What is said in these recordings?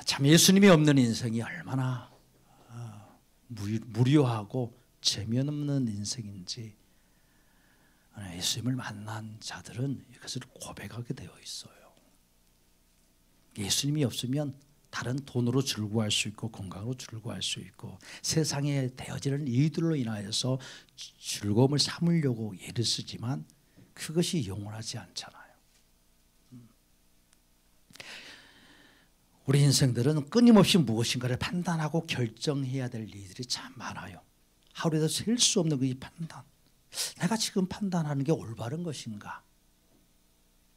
참 예수님이 없는 인생이 얼마나 무료하고 재미없는 인생인지 예수님을 만난 자들은 이것을 고백하게 되어 있어요. 예수님이 없으면 다른 돈으로 즐거워할 수 있고 건강으로 즐거워할 수 있고 세상에 되어지는 일들로 인하여서 즐거움을 삼으려고 애를 쓰지만 그것이 영원하지 않잖아요. 우리 인생들은 끊임없이 무엇인가를 판단하고 결정해야 될 일들이 참 많아요. 하루에도 셀 수 없는 그 판단. 내가 지금 판단하는 게 올바른 것인가?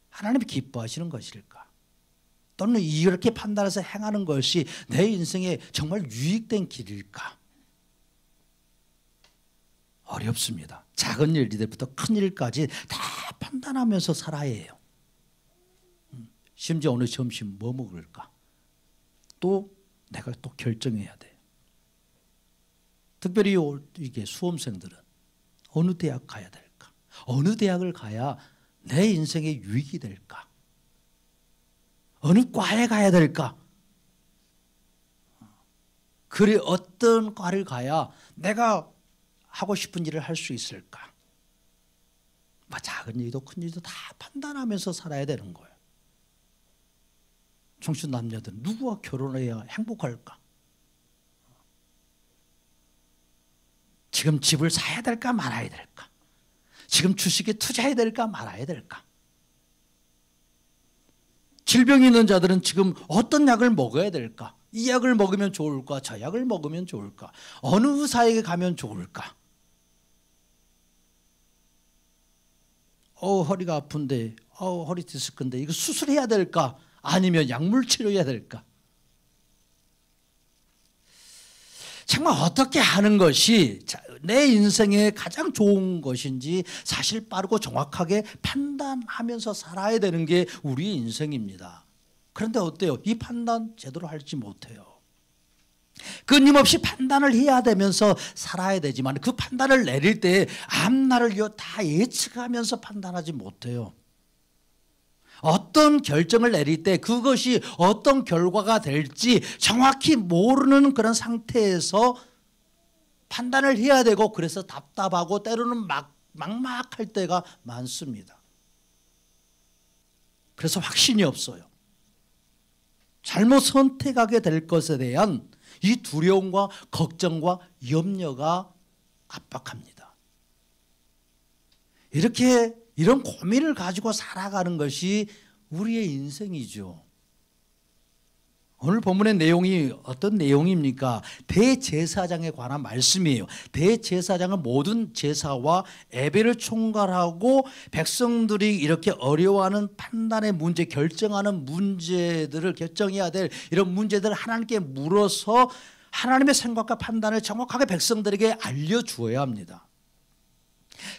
하나님이 기뻐하시는 것일까? 또는 이렇게 판단해서 행하는 것이 내 인생에 정말 유익된 길일까? 어렵습니다. 작은 일들부터 큰 일까지 다 판단하면서 살아야 해요. 심지어 오늘 점심 뭐 먹을까? 또 내가 또 결정해야 돼요. 특별히 이게 수험생들은 어느 대학 가야 될까? 어느 대학을 가야 내 인생에 유익이 될까? 어느 과에 가야 될까? 그래 어떤 과를 가야 내가 하고 싶은 일을 할 수 있을까? 작은 일도 큰 일도 다 판단하면서 살아야 되는 거예요. 청춘 남녀들은 누구와 결혼해야 행복할까? 지금 집을 사야 될까 말아야 될까? 지금 주식에 투자해야 될까 말아야 될까? 질병이 있는 자들은 지금 어떤 약을 먹어야 될까? 이 약을 먹으면 좋을까? 저 약을 먹으면 좋을까? 어느 의사에게 가면 좋을까? 허리가 아픈데 허리 디스크인데 이거 수술해야 될까? 아니면 약물 치료해야 될까? 정말 어떻게 하는 것이 내 인생에 가장 좋은 것인지 사실 빠르고 정확하게 판단하면서 살아야 되는 게 우리 인생입니다. 그런데 어때요? 이 판단 제대로 하지 못해요. 끊임없이 판단을 해야 되면서 살아야 되지만 그 판단을 내릴 때 앞날을 다 예측하면서 판단하지 못해요. 어떤 결정을 내릴 때 그것이 어떤 결과가 될지 정확히 모르는 그런 상태에서 판단을 해야 되고 그래서 답답하고 때로는 막막할 때가 많습니다. 그래서 확신이 없어요. 잘못 선택하게 될 것에 대한 이 두려움과 걱정과 염려가 압박합니다. 이런 고민을 가지고 살아가는 것이 우리의 인생이죠. 오늘 본문의 내용이 어떤 내용입니까? 대제사장에 관한 말씀이에요. 대제사장은 모든 제사와 예배를 총괄하고 백성들이 이렇게 어려워하는 판단의 문제, 결정하는 문제들을 결정해야 될 이런 문제들을 하나님께 물어서 하나님의 생각과 판단을 정확하게 백성들에게 알려주어야 합니다.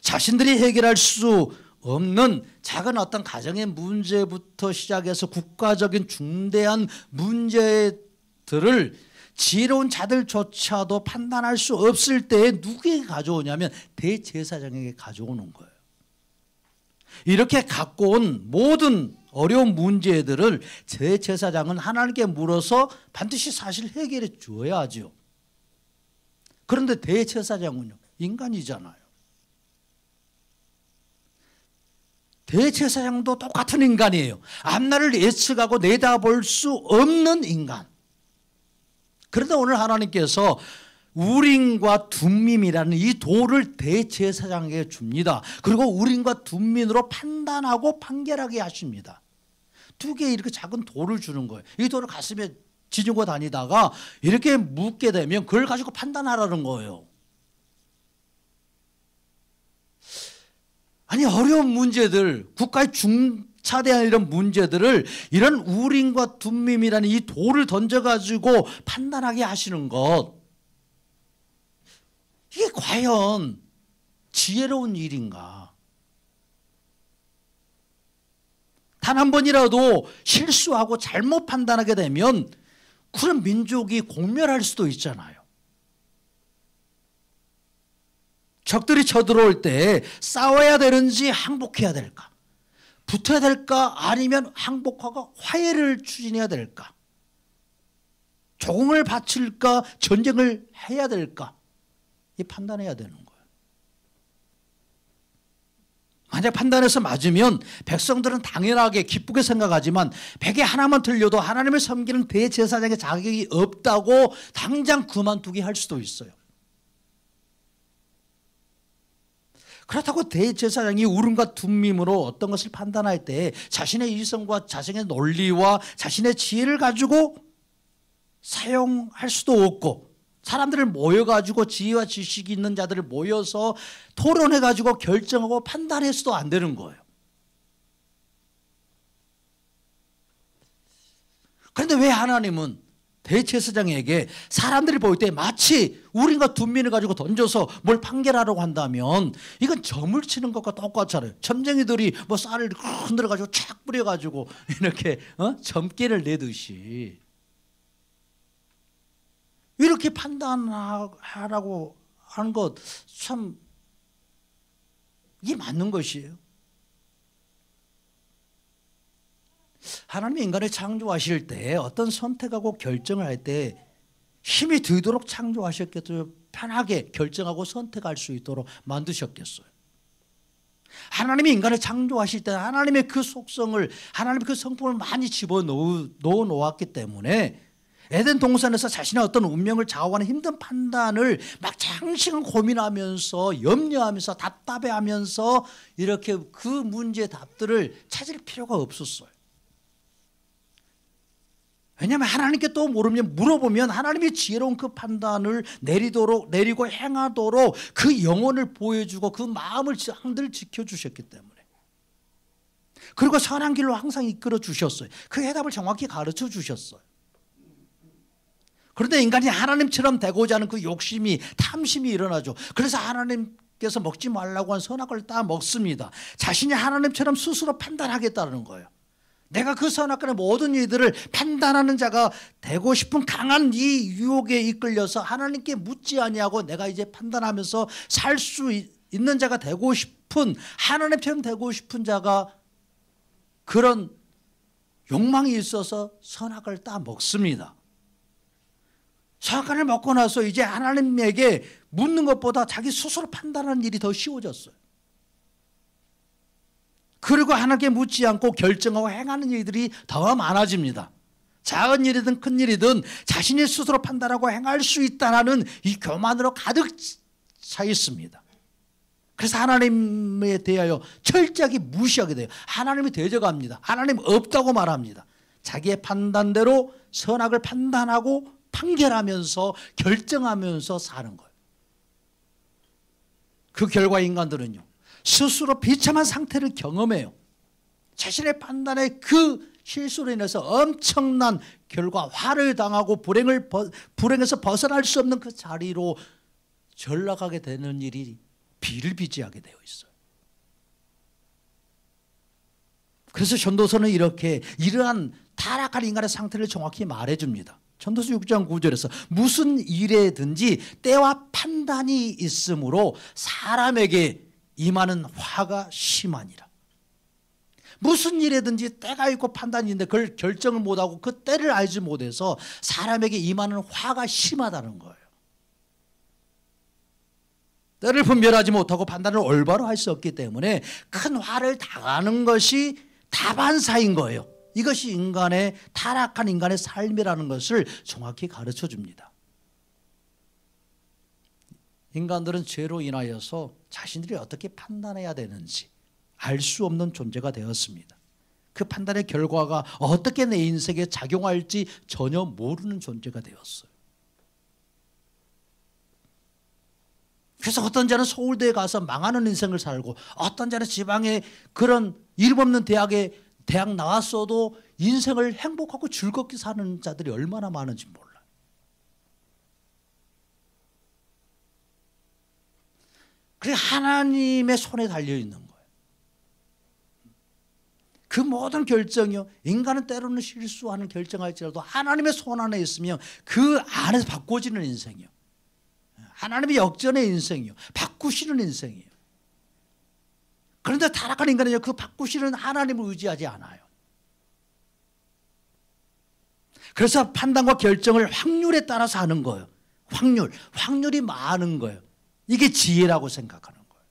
자신들이 해결할 수 없는 작은 어떤 가정의 문제부터 시작해서 국가적인 중대한 문제들을 지혜로운 자들조차도 판단할 수 없을 때 누구에게 가져오냐면 대제사장에게 가져오는 거예요. 이렇게 갖고 온 모든 어려운 문제들을 대제사장은 하나님께 물어서 반드시 사실 해결해 주어야 하죠. 그런데 대제사장은요, 인간이잖아요. 대제사장도 똑같은 인간이에요. 앞날을 예측하고 내다볼 수 없는 인간. 그런데 오늘 하나님께서 우림과 둠밈이라는 이 돌을 대제사장에게 줍니다. 그리고 우림과 둠밈으로 판단하고 판결하게 하십니다. 두 개의 이렇게 작은 돌을 주는 거예요. 이 돌을 가슴에 지니고 다니다가 이렇게 묻게 되면 그걸 가지고 판단하라는 거예요. 아니 어려운 문제들, 국가의 중차대한 이런 문제들을 이런 우림과 둠밈이라는 이 돌을 던져가지고 판단하게 하시는 것, 이게 과연 지혜로운 일인가? 단 한 번이라도 실수하고 잘못 판단하게 되면 그런 민족이 공멸할 수도 있잖아요. 적들이 쳐들어올 때 싸워야 되는지 항복해야 될까? 붙어야 될까? 아니면 항복하고 화해를 추진해야 될까? 종을 바칠까 전쟁을 해야 될까 이 판단해야 되는 거예요. 만약 판단해서 맞으면 백성들은 당연하게 기쁘게 생각하지만 100에 하나만 틀려도 하나님을 섬기는 대제사장의 자격이 없다고 당장 그만두게 할 수도 있어요. 그렇다고 대제사장이 우름과 둠밈으로 어떤 것을 판단할 때 자신의 이성과 자신의 논리와 자신의 지혜를 가지고 사용할 수도 없고, 사람들을 모여가지고 지혜와 지식이 있는 자들을 모여서 토론해가지고 결정하고 판단해서도 안 되는 거예요. 그런데 왜 하나님은 대제사장에게 사람들이 볼 때 마치 우림과 둠밈을 가지고 던져서 뭘 판결하려고 한다면 이건 점을 치는 것과 똑같잖아요. 점쟁이들이 뭐 쌀을 흔들어가지고 착 뿌려가지고 이렇게 점괘를 내듯이 이렇게 판단하라고 하는 것 참 이게 맞는 것이에요. 하나님이 인간을 창조하실 때 어떤 선택하고 결정을 할 때 힘이 들도록 창조하셨겠어요? 편하게 결정하고 선택할 수 있도록 만드셨겠어요? 하나님이 인간을 창조하실 때 하나님의 그 속성을, 하나님의 그 성품을 많이 집어넣어 놓았기 때문에 에덴 동산에서 자신의 어떤 운명을 좌우하는 힘든 판단을 막 장시간 고민하면서 염려하면서 답답해하면서 이렇게 그 문제의 답들을 찾을 필요가 없었어요. 왜냐하면 하나님께 또 물어보면 하나님이 지혜로운 그 판단을 내리고 행하도록 그 영혼을 보여주고 그 마음을 항상 지켜주셨기 때문에, 그리고 선한 길로 항상 이끌어 주셨어요. 그 해답을 정확히 가르쳐 주셨어요. 그런데 인간이 하나님처럼 되고자 하는 그 욕심이, 탐심이 일어나죠. 그래서 하나님께서 먹지 말라고 한 선악과를 다 먹습니다. 자신이 하나님처럼 스스로 판단하겠다는 거예요. 내가 그 선악과의 모든 일들을 판단하는 자가 되고 싶은 강한 이 유혹에 이끌려서 하나님께 묻지 아니하고 내가 이제 판단하면서 살 수 있는 자가 되고 싶은, 하나님처럼 되고 싶은 자가 그런 욕망이 있어서 선악과를 다 먹습니다. 선악과를 먹고 나서 이제 하나님에게 묻는 것보다 자기 스스로 판단하는 일이 더 쉬워졌어요. 그리고 하나님께 묻지 않고 결정하고 행하는 일들이 더 많아집니다. 작은 일이든 큰 일이든 자신이 스스로 판단하고 행할 수 있다는 이 교만으로 가득 차 있습니다. 그래서 하나님에 대하여 철저하게 무시하게 돼요. 하나님이 대적합니다. 하나님 없다고 말합니다. 자기의 판단대로 선악을 판단하고 판결하면서 결정하면서 사는 거예요. 그 결과 인간들은요, 스스로 비참한 상태를 경험해요. 자신의 판단의 그 실수로 인해서 엄청난 결과, 화를 당하고 불행에서 벗어날 수 없는 그 자리로 전락하게 되는 일이 비일비재하게 되어 있어요. 그래서 전도서는 이렇게 이러한 타락한 인간의 상태를 정확히 말해줍니다. 전도서 6장 9절에서 무슨 일에든지 때와 판단이 있으므로 사람에게 임하는 화가 심하니라. 무슨 일에든지 때가 있고 판단이 있는데 그걸 결정을 못하고 그 때를 알지 못해서 사람에게 임하는 화가 심하다는 거예요. 때를 분별하지 못하고 판단을 올바로 할 수 없기 때문에 큰 화를 당하는 것이 다반사인 거예요. 이것이 인간의 타락한 인간의 삶이라는 것을 정확히 가르쳐 줍니다. 인간들은 죄로 인하여서 자신들이 어떻게 판단해야 되는지 알 수 없는 존재가 되었습니다. 그 판단의 결과가 어떻게 내 인생에 작용할지 전혀 모르는 존재가 되었어요. 그래서 어떤 자는 서울대에 가서 망하는 인생을 살고, 어떤 자는 지방의 그런 이름 없는 대학 나왔어도 인생을 행복하고 즐겁게 사는 자들이 얼마나 많은지 몰라요. 그게 하나님의 손에 달려있는 거예요. 그 모든 결정이요, 인간은 때로는 실수하는 결정할지라도 하나님의 손 안에 있으면 그 안에서 바꿔지는 인생이요, 하나님의 역전의 인생이요, 바꾸시는 인생이에요. 그런데 타락한 인간은요, 그 바꾸시는 하나님을 의지하지 않아요. 그래서 판단과 결정을 확률에 따라서 하는 거예요. 확률이 많은 거예요. 이게 지혜라고 생각하는 거예요.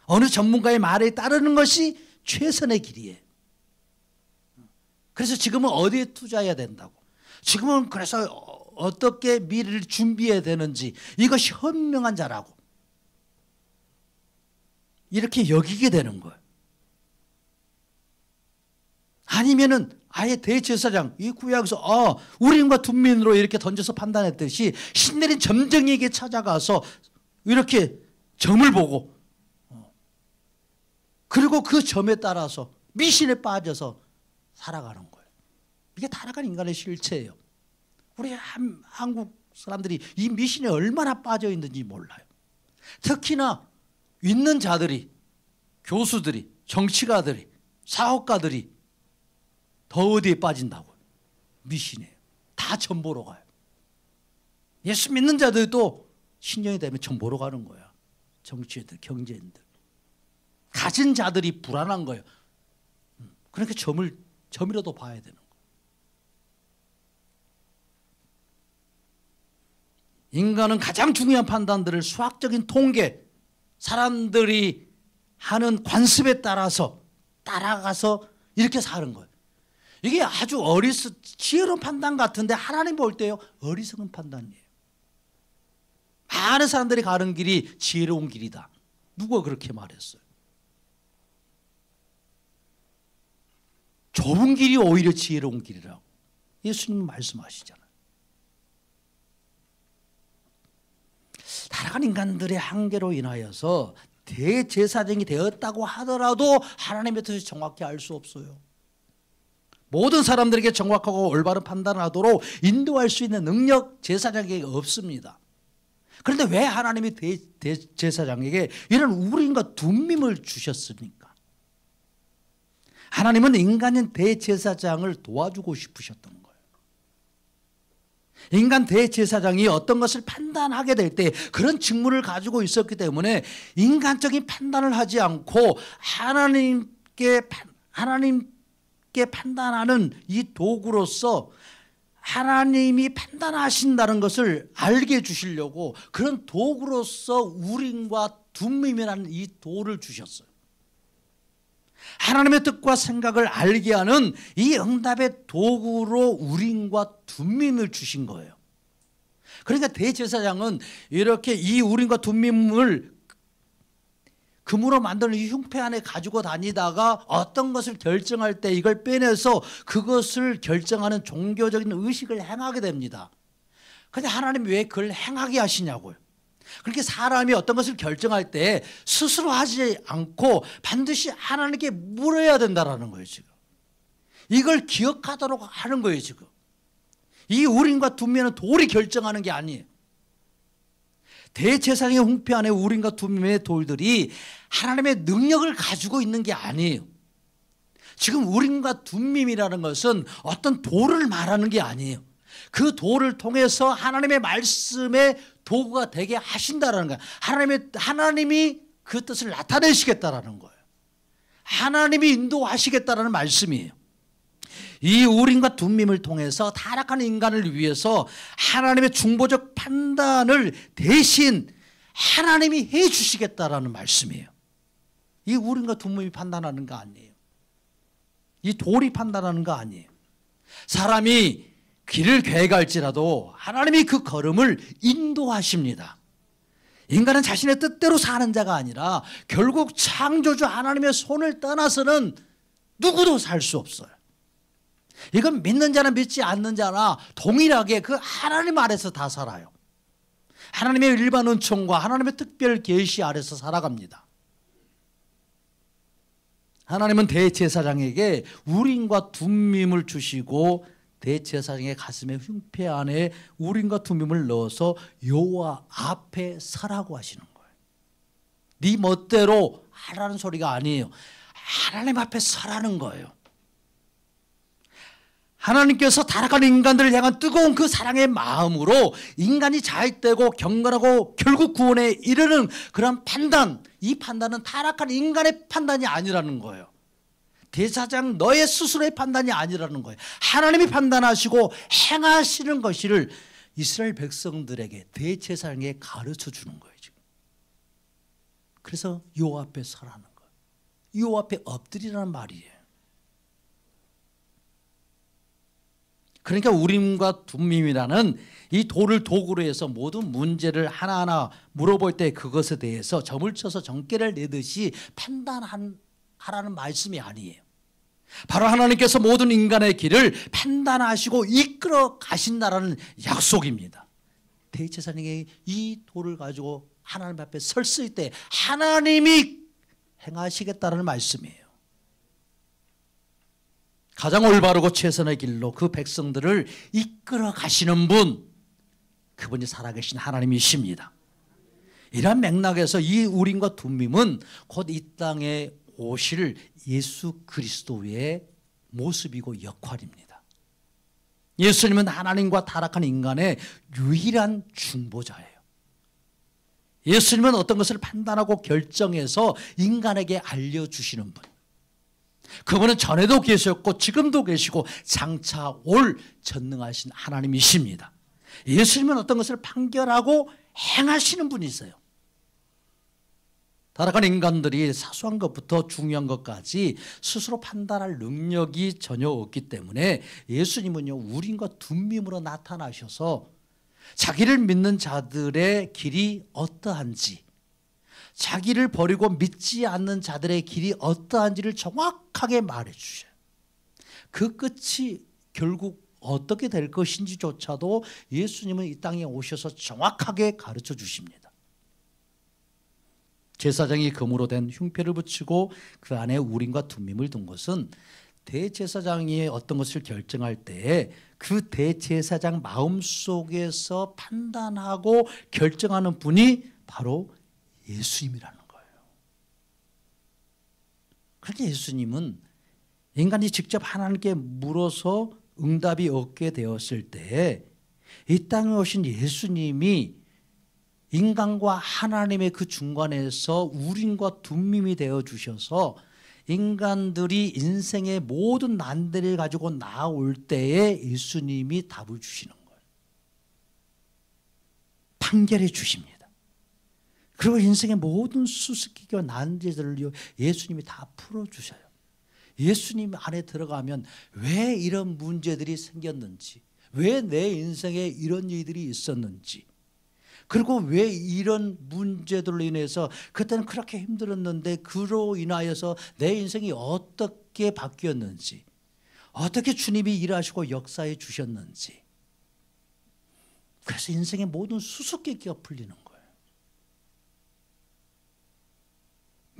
어느 전문가의 말에 따르는 것이 최선의 길이에요. 그래서 지금은 어디에 투자해야 된다고, 지금은 그래서 어떻게 미래를 준비해야 되는지 이것이 현명한 자라고 이렇게 여기게 되는 거예요. 아니면은 아예 대제사장 이 구약에서 우림과 둠민으로 이렇게 던져서 판단했듯이 신내린 점쟁이에게 찾아가서 이렇게 점을 보고 그리고 그 점에 따라서 미신에 빠져서 살아가는 거예요. 이게 타락한 인간의 실체예요. 우리 한국 사람들이 이 미신에 얼마나 빠져 있는지 몰라요. 특히나 있는 자들이, 교수들이, 정치가들이, 사업가들이 더 어디에 빠진다고요? 미신이에요. 다 점 보러 가요. 예수 믿는 자들도 신령이 되면 점 보러 가는 거야. 정치인들, 경제인들. 가진 자들이 불안한 거예요. 그러니까 점이라도 봐야 되는 거예요. 인간은 가장 중요한 판단들을 수학적인 통계, 사람들이 하는 관습에 따라서 따라가서 이렇게 사는 거예요. 이게 아주 지혜로운 판단 같은데 하나님 볼 때요 어리석은 판단이에요. 많은 사람들이 가는 길이 지혜로운 길이다. 누가 그렇게 말했어요? 좁은 길이 오히려 지혜로운 길이라고 예수님은 말씀하시잖아요. 타락한 인간들의 한계로 인하여서 대제사장이 되었다고 하더라도 하나님의 뜻을 정확히 알 수 없어요. 모든 사람들에게 정확하고 올바른 판단을 하도록 인도할 수 있는 능력 제사장에게 없습니다. 그런데 왜 하나님이 대제사장에게 이런 우림과 둠밈을 주셨습니까? 하나님은 인간인 대제사장을 도와주고 싶으셨던 거예요. 인간 대제사장이 어떤 것을 판단하게 될 때 그런 직무를 가지고 있었기 때문에 인간적인 판단을 하지 않고 하나님께 판단하는 이 도구로서 하나님이 판단하신다는 것을 알게 해주시려고 그런 도구로서 우림과 둠밈이라는 이 도를 주셨어요. 하나님의 뜻과 생각을 알게 하는 이 응답의 도구로 우림과 둠밈을 주신 거예요. 그러니까 대제사장은 이렇게 이 우림과 둠밈을 금으로 만드는 이 흉패 안에 가지고 다니다가 어떤 것을 결정할 때 이걸 빼내서 그것을 결정하는 종교적인 의식을 행하게 됩니다. 그런데 하나님이 왜 그걸 행하게 하시냐고요. 그렇게 사람이 어떤 것을 결정할 때 스스로 하지 않고 반드시 하나님께 물어야 된다는 거예요. 지금 이걸 기억하도록 하는 거예요. 지금 이 우림과 둠밈은 돌이 결정하는 게 아니에요. 대제사장의 흉패 안에 우림과 둠밈의 돌들이 하나님의 능력을 가지고 있는 게 아니에요. 지금 우림과 둠밈이라는 것은 어떤 돌을 말하는 게 아니에요. 그 돌을 통해서 하나님의 말씀의 도구가 되게 하신다는 거예요. 하나님이 그 뜻을 나타내시겠다라는 거예요. 하나님이 인도하시겠다라는 말씀이에요. 이 우림과 둠밈을 통해서 타락한 인간을 위해서 하나님의 중보적 판단을 대신 하나님이 해 주시겠다라는 말씀이에요. 이 우림과 둠밈이 판단하는 거 아니에요. 이 돌이 판단하는 거 아니에요. 사람이 길을 계획할지라도 하나님이 그 걸음을 인도하십니다. 인간은 자신의 뜻대로 사는 자가 아니라 결국 창조주 하나님의 손을 떠나서는 누구도 살 수 없어요. 이건 믿는 자나 믿지 않는 자나 동일하게 그 하나님 아래서 다 살아요. 하나님의 일반 은총과 하나님의 특별 계시 아래서 살아갑니다. 하나님은 대제사장에게 우림과 둠밈을 주시고 대제사장의 가슴의 흉패 안에 우림과 둠밈을 넣어서 여호와 앞에 서라고 하시는 거예요. 네 멋대로 하라는 소리가 아니에요. 하나님 앞에 서라는 거예요. 하나님께서 타락한 인간들을 향한 뜨거운 그 사랑의 마음으로 인간이 자익되고 경건하고 결국 구원에 이르는 그런 판단, 이 판단은 타락한 인간의 판단이 아니라는 거예요. 대제사장 너의 스스로의 판단이 아니라는 거예요. 하나님이 판단하시고 행하시는 것을 이스라엘 백성들에게 대제사장에게 가르쳐 주는 거예요. 지금. 그래서 여호와 앞에 서라는 거예요. 여호와 앞에 엎드리라는 말이에요. 그러니까 우림과 둠밈이라는 이 돌을 도구로 해서 모든 문제를 하나하나 물어볼 때 그것에 대해서 점을 쳐서 정계를 내듯이 판단하라는 말씀이 아니에요. 바로 하나님께서 모든 인간의 길을 판단하시고 이끌어 가신다라는 약속입니다. 대제사장에게 이 돌을 가지고 하나님 앞에 섰을 때 하나님이 행하시겠다는 말씀이에요. 가장 올바르고 최선의 길로 그 백성들을 이끌어 가시는 분, 그분이 살아계신 하나님이십니다. 이런 맥락에서 이 우림과 둠밈은 곧 이 땅에 오실 예수 그리스도의 모습이고 역할입니다. 예수님은 하나님과 타락한 인간의 유일한 중보자예요. 예수님은 어떤 것을 판단하고 결정해서 인간에게 알려주시는 분. 그분은 전에도 계셨고 지금도 계시고 장차 올 전능하신 하나님이십니다. 예수님은 어떤 것을 판결하고 행하시는 분이세요. 타락한 인간들이 사소한 것부터 중요한 것까지 스스로 판단할 능력이 전혀 없기 때문에 예수님은요 우림과 둠밈으로 나타나셔서 자기를 믿는 자들의 길이 어떠한지, 자기를 버리고 믿지 않는 자들의 길이 어떠한지를 정확하게 말해 주셔요. 그 끝이 결국 어떻게 될 것인지조차도 예수님은 이 땅에 오셔서 정확하게 가르쳐 주십니다. 제사장이 금으로 된 흉패를 붙이고 그 안에 우림과 둠밈을 둔 것은 대제사장이 어떤 것을 결정할 때에 그 대제사장 마음속에서 판단하고 결정하는 분이 바로 예수님이라는 거예요. 그런데 예수님은 인간이 직접 하나님께 물어서 응답이 얻게 되었을 때 이 땅에 오신 예수님이 인간과 하나님의 그 중간에서 우림과 둠밈이 되어 주셔서 인간들이 인생의 모든 난들을 가지고 나올 때에 예수님이 답을 주시는 거예요. 판결해 주십니다. 그리고 인생의 모든 수수께끼와 난제들을 예수님이 다 풀어주셔요. 예수님 안에 들어가면 왜 이런 문제들이 생겼는지, 왜 내 인생에 이런 일들이 있었는지, 그리고 왜 이런 문제들로 인해서 그때는 그렇게 힘들었는데 그로 인하여서 내 인생이 어떻게 바뀌었는지, 어떻게 주님이 일하시고 역사해 주셨는지, 그래서 인생의 모든 수수께끼가 풀리는 거예요.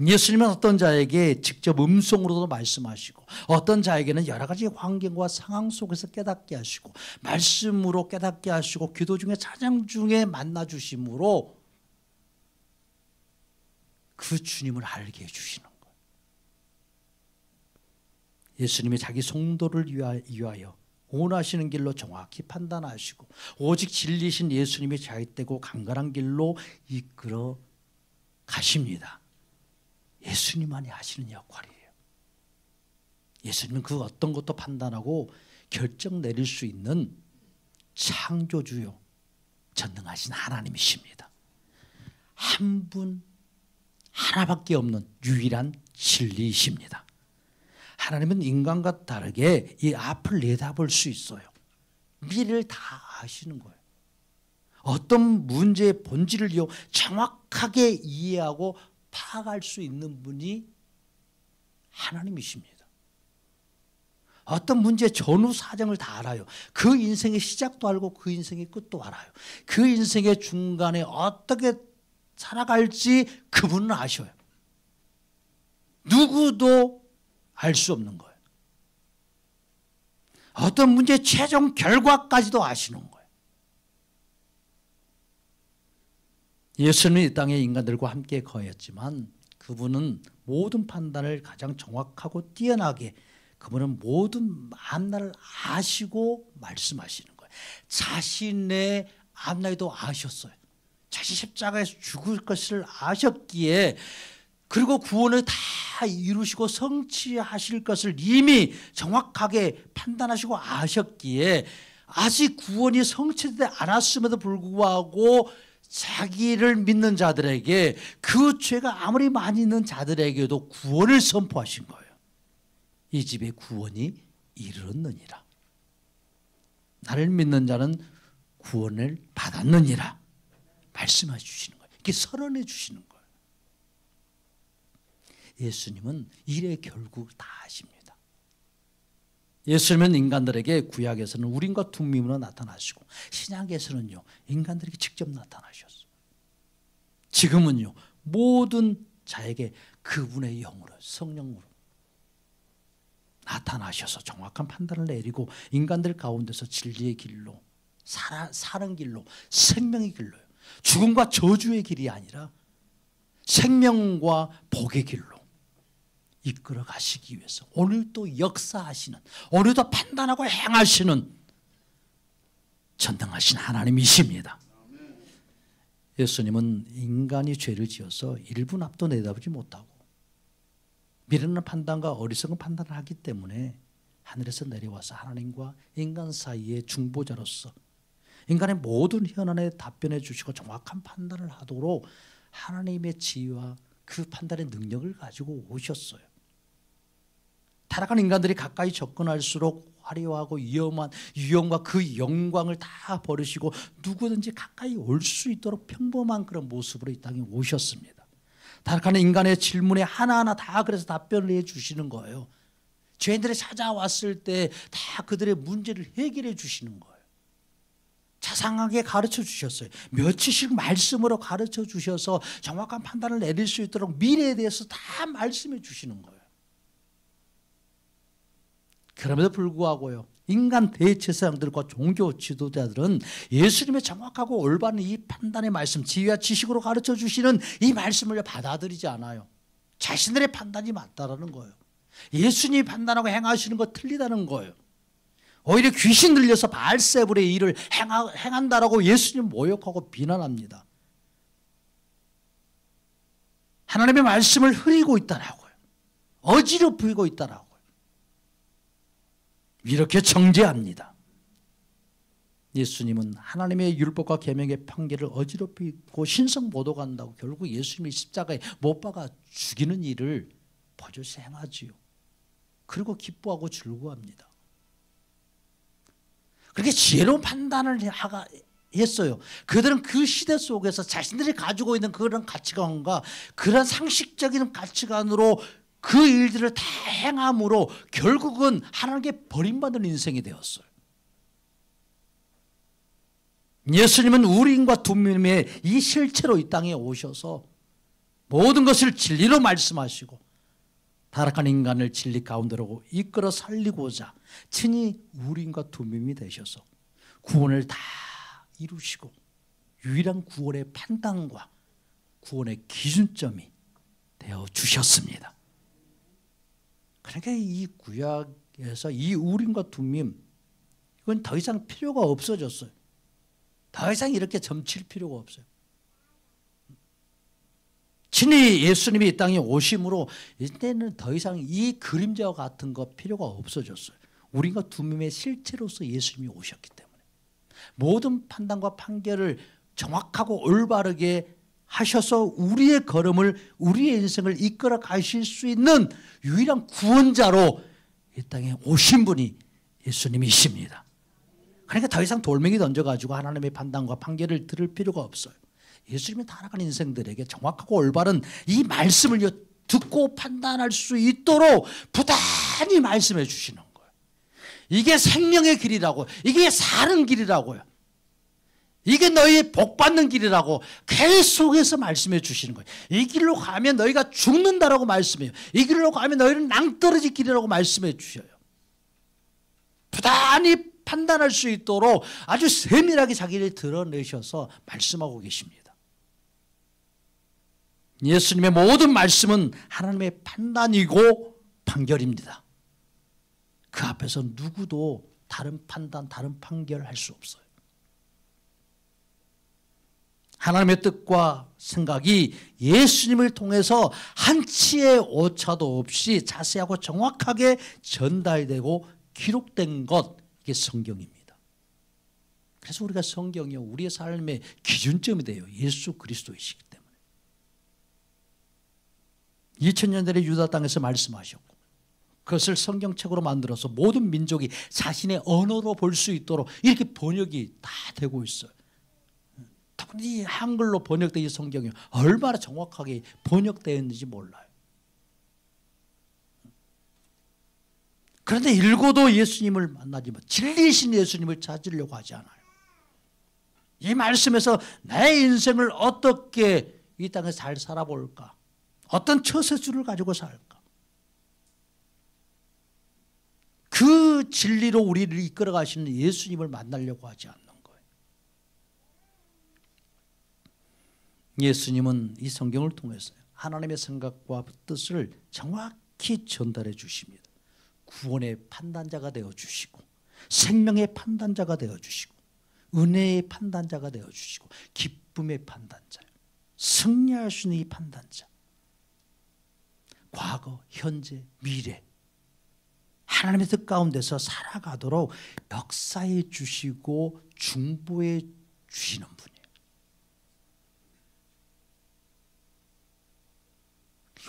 예수님은 어떤 자에게 직접 음성으로도 말씀하시고 어떤 자에게는 여러 가지 환경과 상황 속에서 깨닫게 하시고 말씀으로 깨닫게 하시고 기도 중에 찬양 중에 만나 주심으로 그 주님을 알게 해주시는 거예요. 예수님이 자기 성도를 위하여 원하시는 길로 정확히 판단하시고 오직 진리신 예수님이 자유되고 강건한 길로 이끌어 가십니다. 예수님만이 하시는 역할이에요. 예수님은 그 어떤 것도 판단하고 결정 내릴 수 있는 창조주요 전능하신 하나님이십니다. 한 분 하나밖에 없는 유일한 진리이십니다. 하나님은 인간과 다르게 이 앞을 내다볼 수 있어요. 미래를 다 아시는 거예요. 어떤 문제의 본질을 정확하게 이해하고 파악할 수 있는 분이 하나님이십니다. 어떤 문제의 전후 사정을 다 알아요. 그 인생의 시작도 알고 그 인생의 끝도 알아요. 그 인생의 중간에 어떻게 살아갈지 그분은 아셔요. 누구도 알 수 없는 거예요. 어떤 문제의 최종 결과까지도 아시는 거예요. 예수는 이 땅에 인간들과 함께 거했지만 그분은 모든 판단을 가장 정확하고 뛰어나게 그분은 모든 앞날을 아시고 말씀하시는 거예요. 자신의 앞날도 아셨어요. 자신 십자가에서 죽을 것을 아셨기에 그리고 구원을 다 이루시고 성취하실 것을 이미 정확하게 판단하시고 아셨기에 아직 구원이 성취되지 않았음에도 불구하고 자기를 믿는 자들에게 그 죄가 아무리 많이 있는 자들에게도 구원을 선포하신 거예요. 이 집에 구원이 이르렀느니라. 나를 믿는 자는 구원을 받았느니라 말씀해 주시는 거예요. 이렇게 선언해 주시는 거예요. 예수님은 일의 결국 다 하십니다. 예수님은 인간들에게 구약에서는 우림과 둠밈으로 나타나시고 신약에서는요 인간들에게 직접 나타나셨어요. 지금은요 모든 자에게 그분의 영으로 성령으로 나타나셔서 정확한 판단을 내리고 인간들 가운데서 진리의 길로 사는 길로 생명의 길로요. 죽음과 저주의 길이 아니라 생명과 복의 길로 이끌어 가시기 위해서 오늘도 역사하시는, 오늘도 판단하고 행하시는 전능하신 하나님이십니다. 예수님은 인간이 죄를 지어서 1분 앞도 내다보지 못하고 미련한 판단과 어리석은 판단을 하기 때문에 하늘에서 내려와서 하나님과 인간 사이의 중보자로서 인간의 모든 현안에 답변해 주시고 정확한 판단을 하도록 하나님의 지혜와 그 판단의 능력을 가지고 오셨어요. 타락한 인간들이 가까이 접근할수록 화려하고 위험한 유형과 그 영광을 다 버리시고 누구든지 가까이 올 수 있도록 평범한 그런 모습으로 이 땅에 오셨습니다. 타락한 인간의 질문에 하나하나 다 그래서 답변을 해 주시는 거예요. 죄인들이 찾아왔을 때 다 그들의 문제를 해결해 주시는 거예요. 자상하게 가르쳐 주셨어요. 며칠씩 말씀으로 가르쳐 주셔서 정확한 판단을 내릴 수 있도록 미래에 대해서 다 말씀해 주시는 거예요. 그럼에도 불구하고요 인간 대제사장들과 종교 지도자들은 예수님의 정확하고 올바른 이 판단의 말씀, 지혜와 지식으로 가르쳐 주시는 이 말씀을 받아들이지 않아요. 자신들의 판단이 맞다라는 거예요. 예수님이 판단하고 행하시는 거 틀리다는 거예요. 오히려 귀신 들려서 바알세불의 일을 행한다라고 예수님 모욕하고 비난합니다. 하나님의 말씀을 흐리고 있다라고요. 어지럽히고 있다라고요. 이렇게 정죄합니다. 예수님은 하나님의 율법과 계명의 판결을 어지럽히고 신성모독한다고 결국 예수님이 십자가에 못 박아 죽이는 일을 버젓이 행하지요. 그리고 기뻐하고 즐거워합니다. 그렇게 지혜로운 판단을 했어요. 그들은 그 시대 속에서 자신들이 가지고 있는 그런 가치관과 그런 상식적인 가치관으로 그 일들을 다 행함으로 결국은 하나님께 버림받는 인생이 되었어요. 예수님은 우림과 둠밈의 이 실체로 이 땅에 오셔서 모든 것을 진리로 말씀하시고 타락한 인간을 진리 가운데로 이끌어 살리고자 친히 우림과 둠밈이 되셔서 구원을 다 이루시고 유일한 구원의 판단과 구원의 기준점이 되어 주셨습니다. 그러니까 이 구약에서 이 우림과 둠밈 이건 더 이상 필요가 없어졌어요. 더 이상 이렇게 점칠 필요가 없어요. 친히 예수님이 이 땅에 오심으로 이때는 더 이상 이 그림자와 같은 거 필요가 없어졌어요. 우림과 둠밈의 실체로서 예수님이 오셨기 때문에 모든 판단과 판결을 정확하고 올바르게 하셔서 우리의 걸음을 우리의 인생을 이끌어 가실 수 있는 유일한 구원자로 이 땅에 오신 분이 예수님이십니다. 그러니까 더 이상 돌멩이 던져가지고 하나님의 판단과 판결을 들을 필요가 없어요. 예수님이 타락한 인생들에게 정확하고 올바른 이 말씀을 듣고 판단할 수 있도록 부단히 말씀해 주시는 거예요. 이게 생명의 길이라고, 이게 사는 길이라고요. 이게 너희 복받는 길이라고 계속해서 말씀해 주시는 거예요. 이 길로 가면 너희가 죽는다라고 말씀해요. 이 길로 가면 너희는 낭떠러지 길이라고 말씀해 주셔요. 부단히 판단할 수 있도록 아주 세밀하게 자기를 드러내셔서 말씀하고 계십니다. 예수님의 모든 말씀은 하나님의 판단이고 판결입니다. 그 앞에서 누구도 다른 판단, 다른 판결을 할 수 없어요. 하나님의 뜻과 생각이 예수님을 통해서 한치의 오차도 없이 자세하고 정확하게 전달되고 기록된 것, 이게 성경입니다. 그래서 우리가 성경이 우리의 삶의 기준점이 돼요. 예수 그리스도이시기 때문에. 2000년 전에 유다 땅에서 말씀하셨고 그것을 성경책으로 만들어서 모든 민족이 자신의 언어로 볼 수 있도록 이렇게 번역이 다 되고 있어요. 특히 한글로 번역된 이 성경이 얼마나 정확하게 번역되어 있는지 몰라요. 그런데 읽어도 예수님을 만나지만 진리이신 예수님을 찾으려고 하지 않아요. 이 말씀에서 내 인생을 어떻게 이 땅에서 잘 살아볼까? 어떤 처세술을 가지고 살까? 그 진리로 우리를 이끌어 가시는 예수님을 만나려고 하지 않는 거예요. 예수님은 이 성경을 통해서 하나님의 생각과 뜻을 정확히 전달해 주십니다. 구원의 판단자가 되어 주시고 생명의 판단자가 되어 주시고 은혜의 판단자가 되어 주시고 기쁨의 판단자, 승리할 수 있는 이 판단자, 과거, 현재, 미래 하나님의 뜻 가운데서 살아가도록 역사해 주시고 중보해 주시는 분이에요.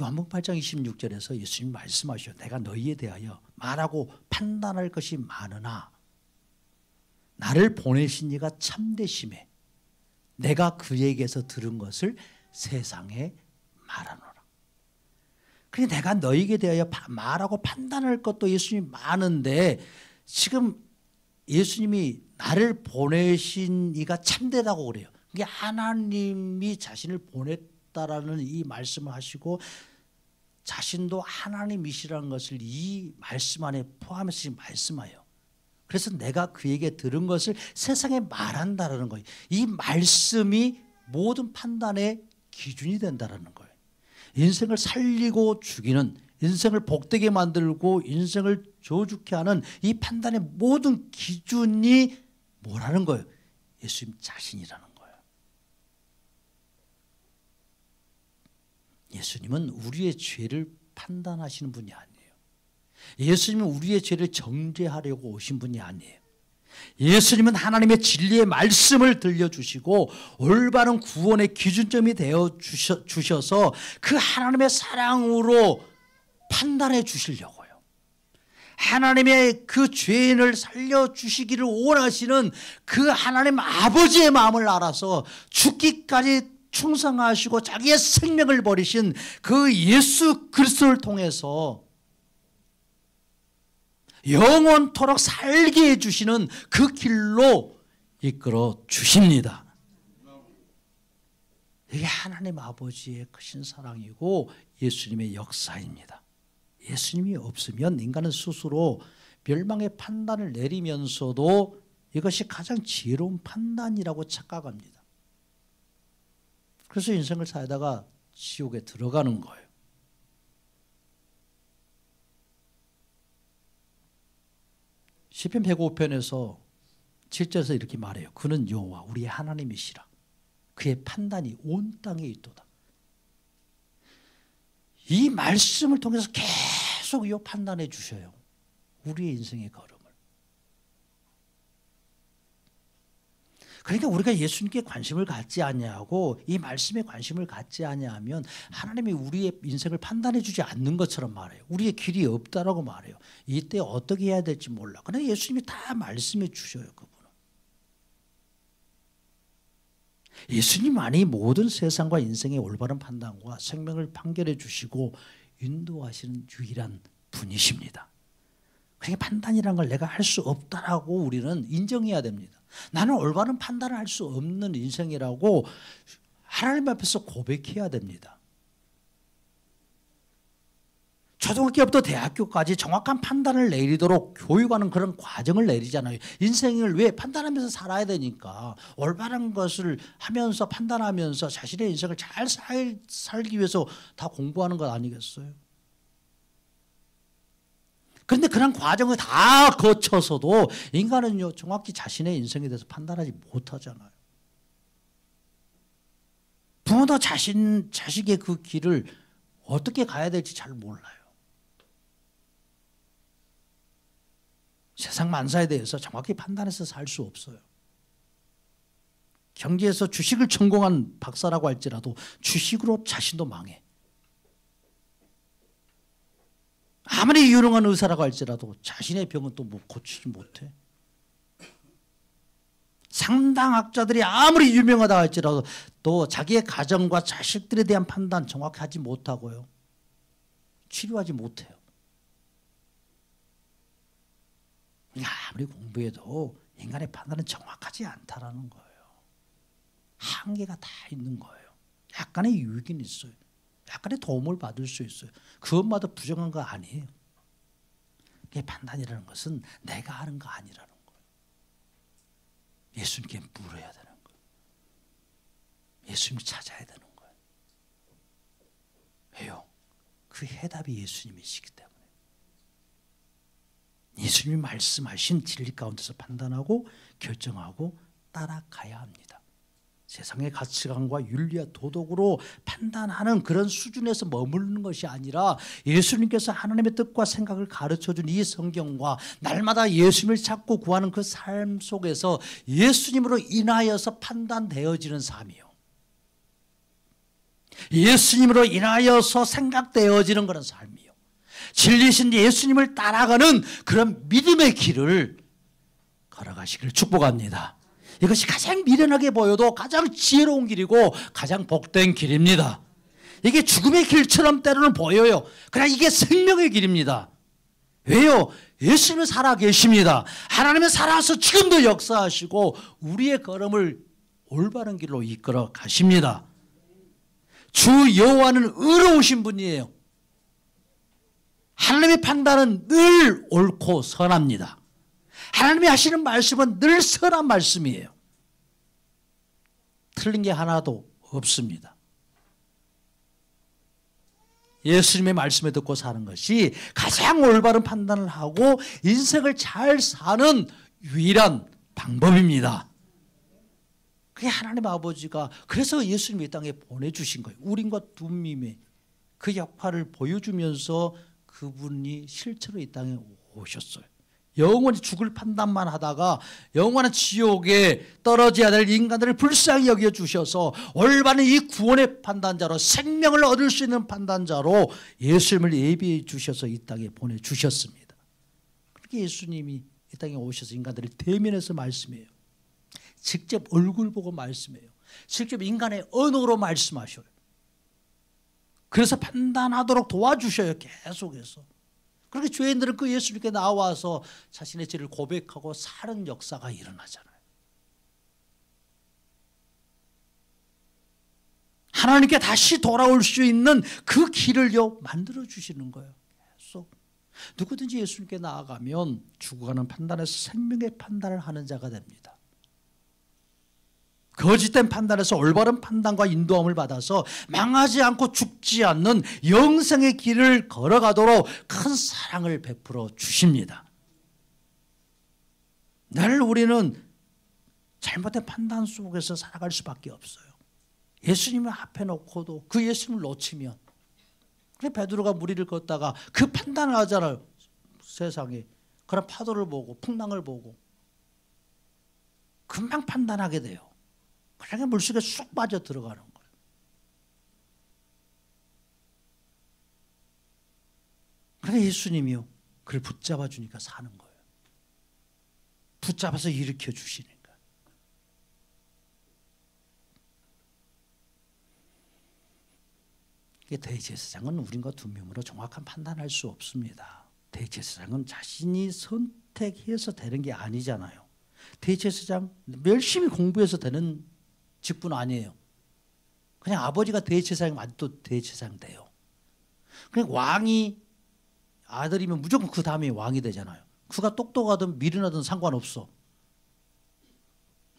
요한복음 8장 26절에서 예수님이 말씀하셔요. 내가 너희에 대하여 말하고 판단할 것이 많으나 나를 보내신 이가 참되심에 내가 그에게서 들은 것을 세상에 말하노라. 그러니까 내가 너희에게 대하여 말하고 판단할 것도 예수님이 많은데 지금 예수님이 나를 보내신 이가 참되다고 그래요. 그게 하나님이 자신을 보냈다라는 이 말씀을 하시고 자신도 하나님이시라는 것을 이 말씀 안에 포함해서 지금 말씀하여요. 그래서 내가 그에게 들은 것을 세상에 말한다라는 거예요. 이 말씀이 모든 판단의 기준이 된다라는 거예요. 인생을 살리고 죽이는, 인생을 복되게 만들고 인생을 저주케 하는 이 판단의 모든 기준이 뭐라는 거예요? 예수님 자신이라는 거예요. 예수님은 우리의 죄를 판단하시는 분이 아니에요. 예수님은 우리의 죄를 정죄하려고 오신 분이 아니에요. 예수님은 하나님의 진리의 말씀을 들려주시고 올바른 구원의 기준점이 되어 주셔서 그 하나님의 사랑으로 판단해 주시려고요. 하나님의 그 죄인을 살려주시기를 원하시는 그 하나님 아버지의 마음을 알아서 죽기까지 충성하시고 자기의 생명을 버리신 그 예수 그리스도를 통해서 영원토록 살게 해주시는 그 길로 이끌어 주십니다. 이게 하나님 아버지의 크신 사랑이고 예수님의 역사입니다. 예수님이 없으면 인간은 스스로 멸망의 판단을 내리면서도 이것이 가장 지혜로운 판단이라고 착각합니다. 그래서 인생을 살다가 지옥에 들어가는 거예요. 시편 105편에서 7절에서 이렇게 말해요. 그는 여호와 우리의 하나님이시라. 그의 판단이 온 땅에 있도다. 이 말씀을 통해서 계속 이 판단해 주셔요. 우리의 인생의 걸음을. 그러니까 우리가 예수님께 관심을 갖지 아니하고 이 말씀에 관심을 갖지 아니하면 하나님이 우리의 인생을 판단해 주지 않는 것처럼 말해요. 우리의 길이 없다라고 말해요. 이때 어떻게 해야 될지 몰라. 그러나 예수님이 다 말씀해 주셔요. 그분은. 예수님만이 모든 세상과 인생의 올바른 판단과 생명을 판결해 주시고 인도하시는 유일한 분이십니다. 그러니까 판단이라는 걸 내가 할 수 없다라고 우리는 인정해야 됩니다. 나는 올바른 판단을 할 수 없는 인생이라고 하나님 앞에서 고백해야 됩니다. 초등학교부터 대학교까지 정확한 판단을 내리도록 교육하는 그런 과정을 내리잖아요. 인생을 왜 판단하면서 살아야 되니까 올바른 것을 하면서 판단하면서 자신의 인생을 잘 살기 위해서 다 공부하는 것 아니겠어요? 그런데 그런 과정을 다 거쳐서도 인간은요 정확히 자신의 인생에 대해서 판단하지 못하잖아요. 아무도 자식의 그 길을 어떻게 가야 될지 잘 몰라요. 세상 만사에 대해서 정확히 판단해서 살 수 없어요. 경제에서 주식을 전공한 박사라고 할지라도 주식으로 자신도 망해. 아무리 유능한 의사라고 할지라도 자신의 병은 또 고치지 못해. 상당학자들이 아무리 유명하다 할지라도 또 자기의 가정과 자식들에 대한 판단 정확히 하지 못하고요. 치료하지 못해요. 아무리 공부해도 인간의 판단은 정확하지 않다라는 거예요. 한계가 다 있는 거예요. 약간의 유익은 있어요. 약간의 도움을 받을 수 있어요. 그것마다 부정한 거 아니에요. 판단이라는 것은 내가 하는 거 아니라는 거예요. 예수님께 물어야 되는 거예요. 예수님을 찾아야 되는 거예요. 왜요? 그 해답이 예수님이시기 때문에. 예수님이 말씀하신 진리 가운데서 판단하고 결정하고 따라가야 합니다. 세상의 가치관과 윤리와 도덕으로 판단하는 그런 수준에서 머무르는 것이 아니라 예수님께서 하나님의 뜻과 생각을 가르쳐준 이 성경과 날마다 예수님을 찾고 구하는 그 삶 속에서 예수님으로 인하여서 판단되어지는 삶이요. 예수님으로 인하여서 생각되어지는 그런 삶이요. 진리신 예수님을 따라가는 그런 믿음의 길을 걸어가시기를 축복합니다. 이것이 가장 미련하게 보여도 가장 지혜로운 길이고 가장 복된 길입니다. 이게 죽음의 길처럼 때로는 보여요. 그러나 이게 생명의 길입니다. 왜요? 예수님은 살아계십니다. 하나님은 살아서 지금도 역사하시고 우리의 걸음을 올바른 길로 이끌어 가십니다. 주 여호와는 의로우신 분이에요. 하나님의 판단은 늘 옳고 선합니다. 하나님이 하시는 말씀은 늘 선한 말씀이에요. 틀린 게 하나도 없습니다. 예수님의 말씀을 듣고 사는 것이 가장 올바른 판단을 하고 인생을 잘 사는 유일한 방법입니다. 그게 하나님 아버지가 그래서 예수님이 이 땅에 보내주신 거예요. 우림과 둠밈의 그 역할을 보여주면서 그분이 실제로 이 땅에 오셨어요. 영원히 죽을 판단만 하다가 영원한 지옥에 떨어져야 될 인간들을 불쌍히 여겨주셔서 올바른 이 구원의 판단자로 생명을 얻을 수 있는 판단자로 예수님을 예비해 주셔서 이 땅에 보내주셨습니다. 그렇게 예수님이 이 땅에 오셔서 인간들을 대면해서 말씀해요. 직접 얼굴 보고 말씀해요. 직접 인간의 언어로 말씀하셔요. 그래서 판단하도록 도와주셔요. 계속해서. 그렇게 죄인들은 그 예수님께 나와서 자신의 죄를 고백하고 사는 역사가 일어나잖아요. 하나님께 다시 돌아올 수 있는 그 길을요 만들어 주시는 거예요. 계속 누구든지 예수님께 나아가면 죽어가는 판단에서 생명의 판단을 하는 자가 됩니다. 거짓된 판단에서 올바른 판단과 인도함을 받아서 망하지 않고 죽지 않는 영생의 길을 걸어가도록 큰 사랑을 베풀어 주십니다. 늘 우리는 잘못된 판단 속에서 살아갈 수밖에 없어요. 예수님을 앞에 놓고도 그 예수님을 놓치면, 그래 베드로가 무리를 걷다가 그 판단을 하잖아요. 세상에 그런 파도를 보고 풍랑을 보고 금방 판단하게 돼요. 그러니까 물속에 쑥 빠져 들어가는 거예요. 그러니까 예수님이요 그를 붙잡아 주니까 사는 거예요. 붙잡아서 일으켜 주시니까. 대제사장은 우린과 둠밈으로 정확한 판단할 수 없습니다. 대제사장은 자신이 선택해서 되는 게 아니잖아요. 대제사장 열심히 공부해서 되는 직분 아니에요. 그냥 아버지가 대제사장이면 또 대제사장 돼요. 그냥 왕이 아들이면 무조건 그 다음에 왕이 되잖아요. 그가 똑똑하든 미련하든 상관없어.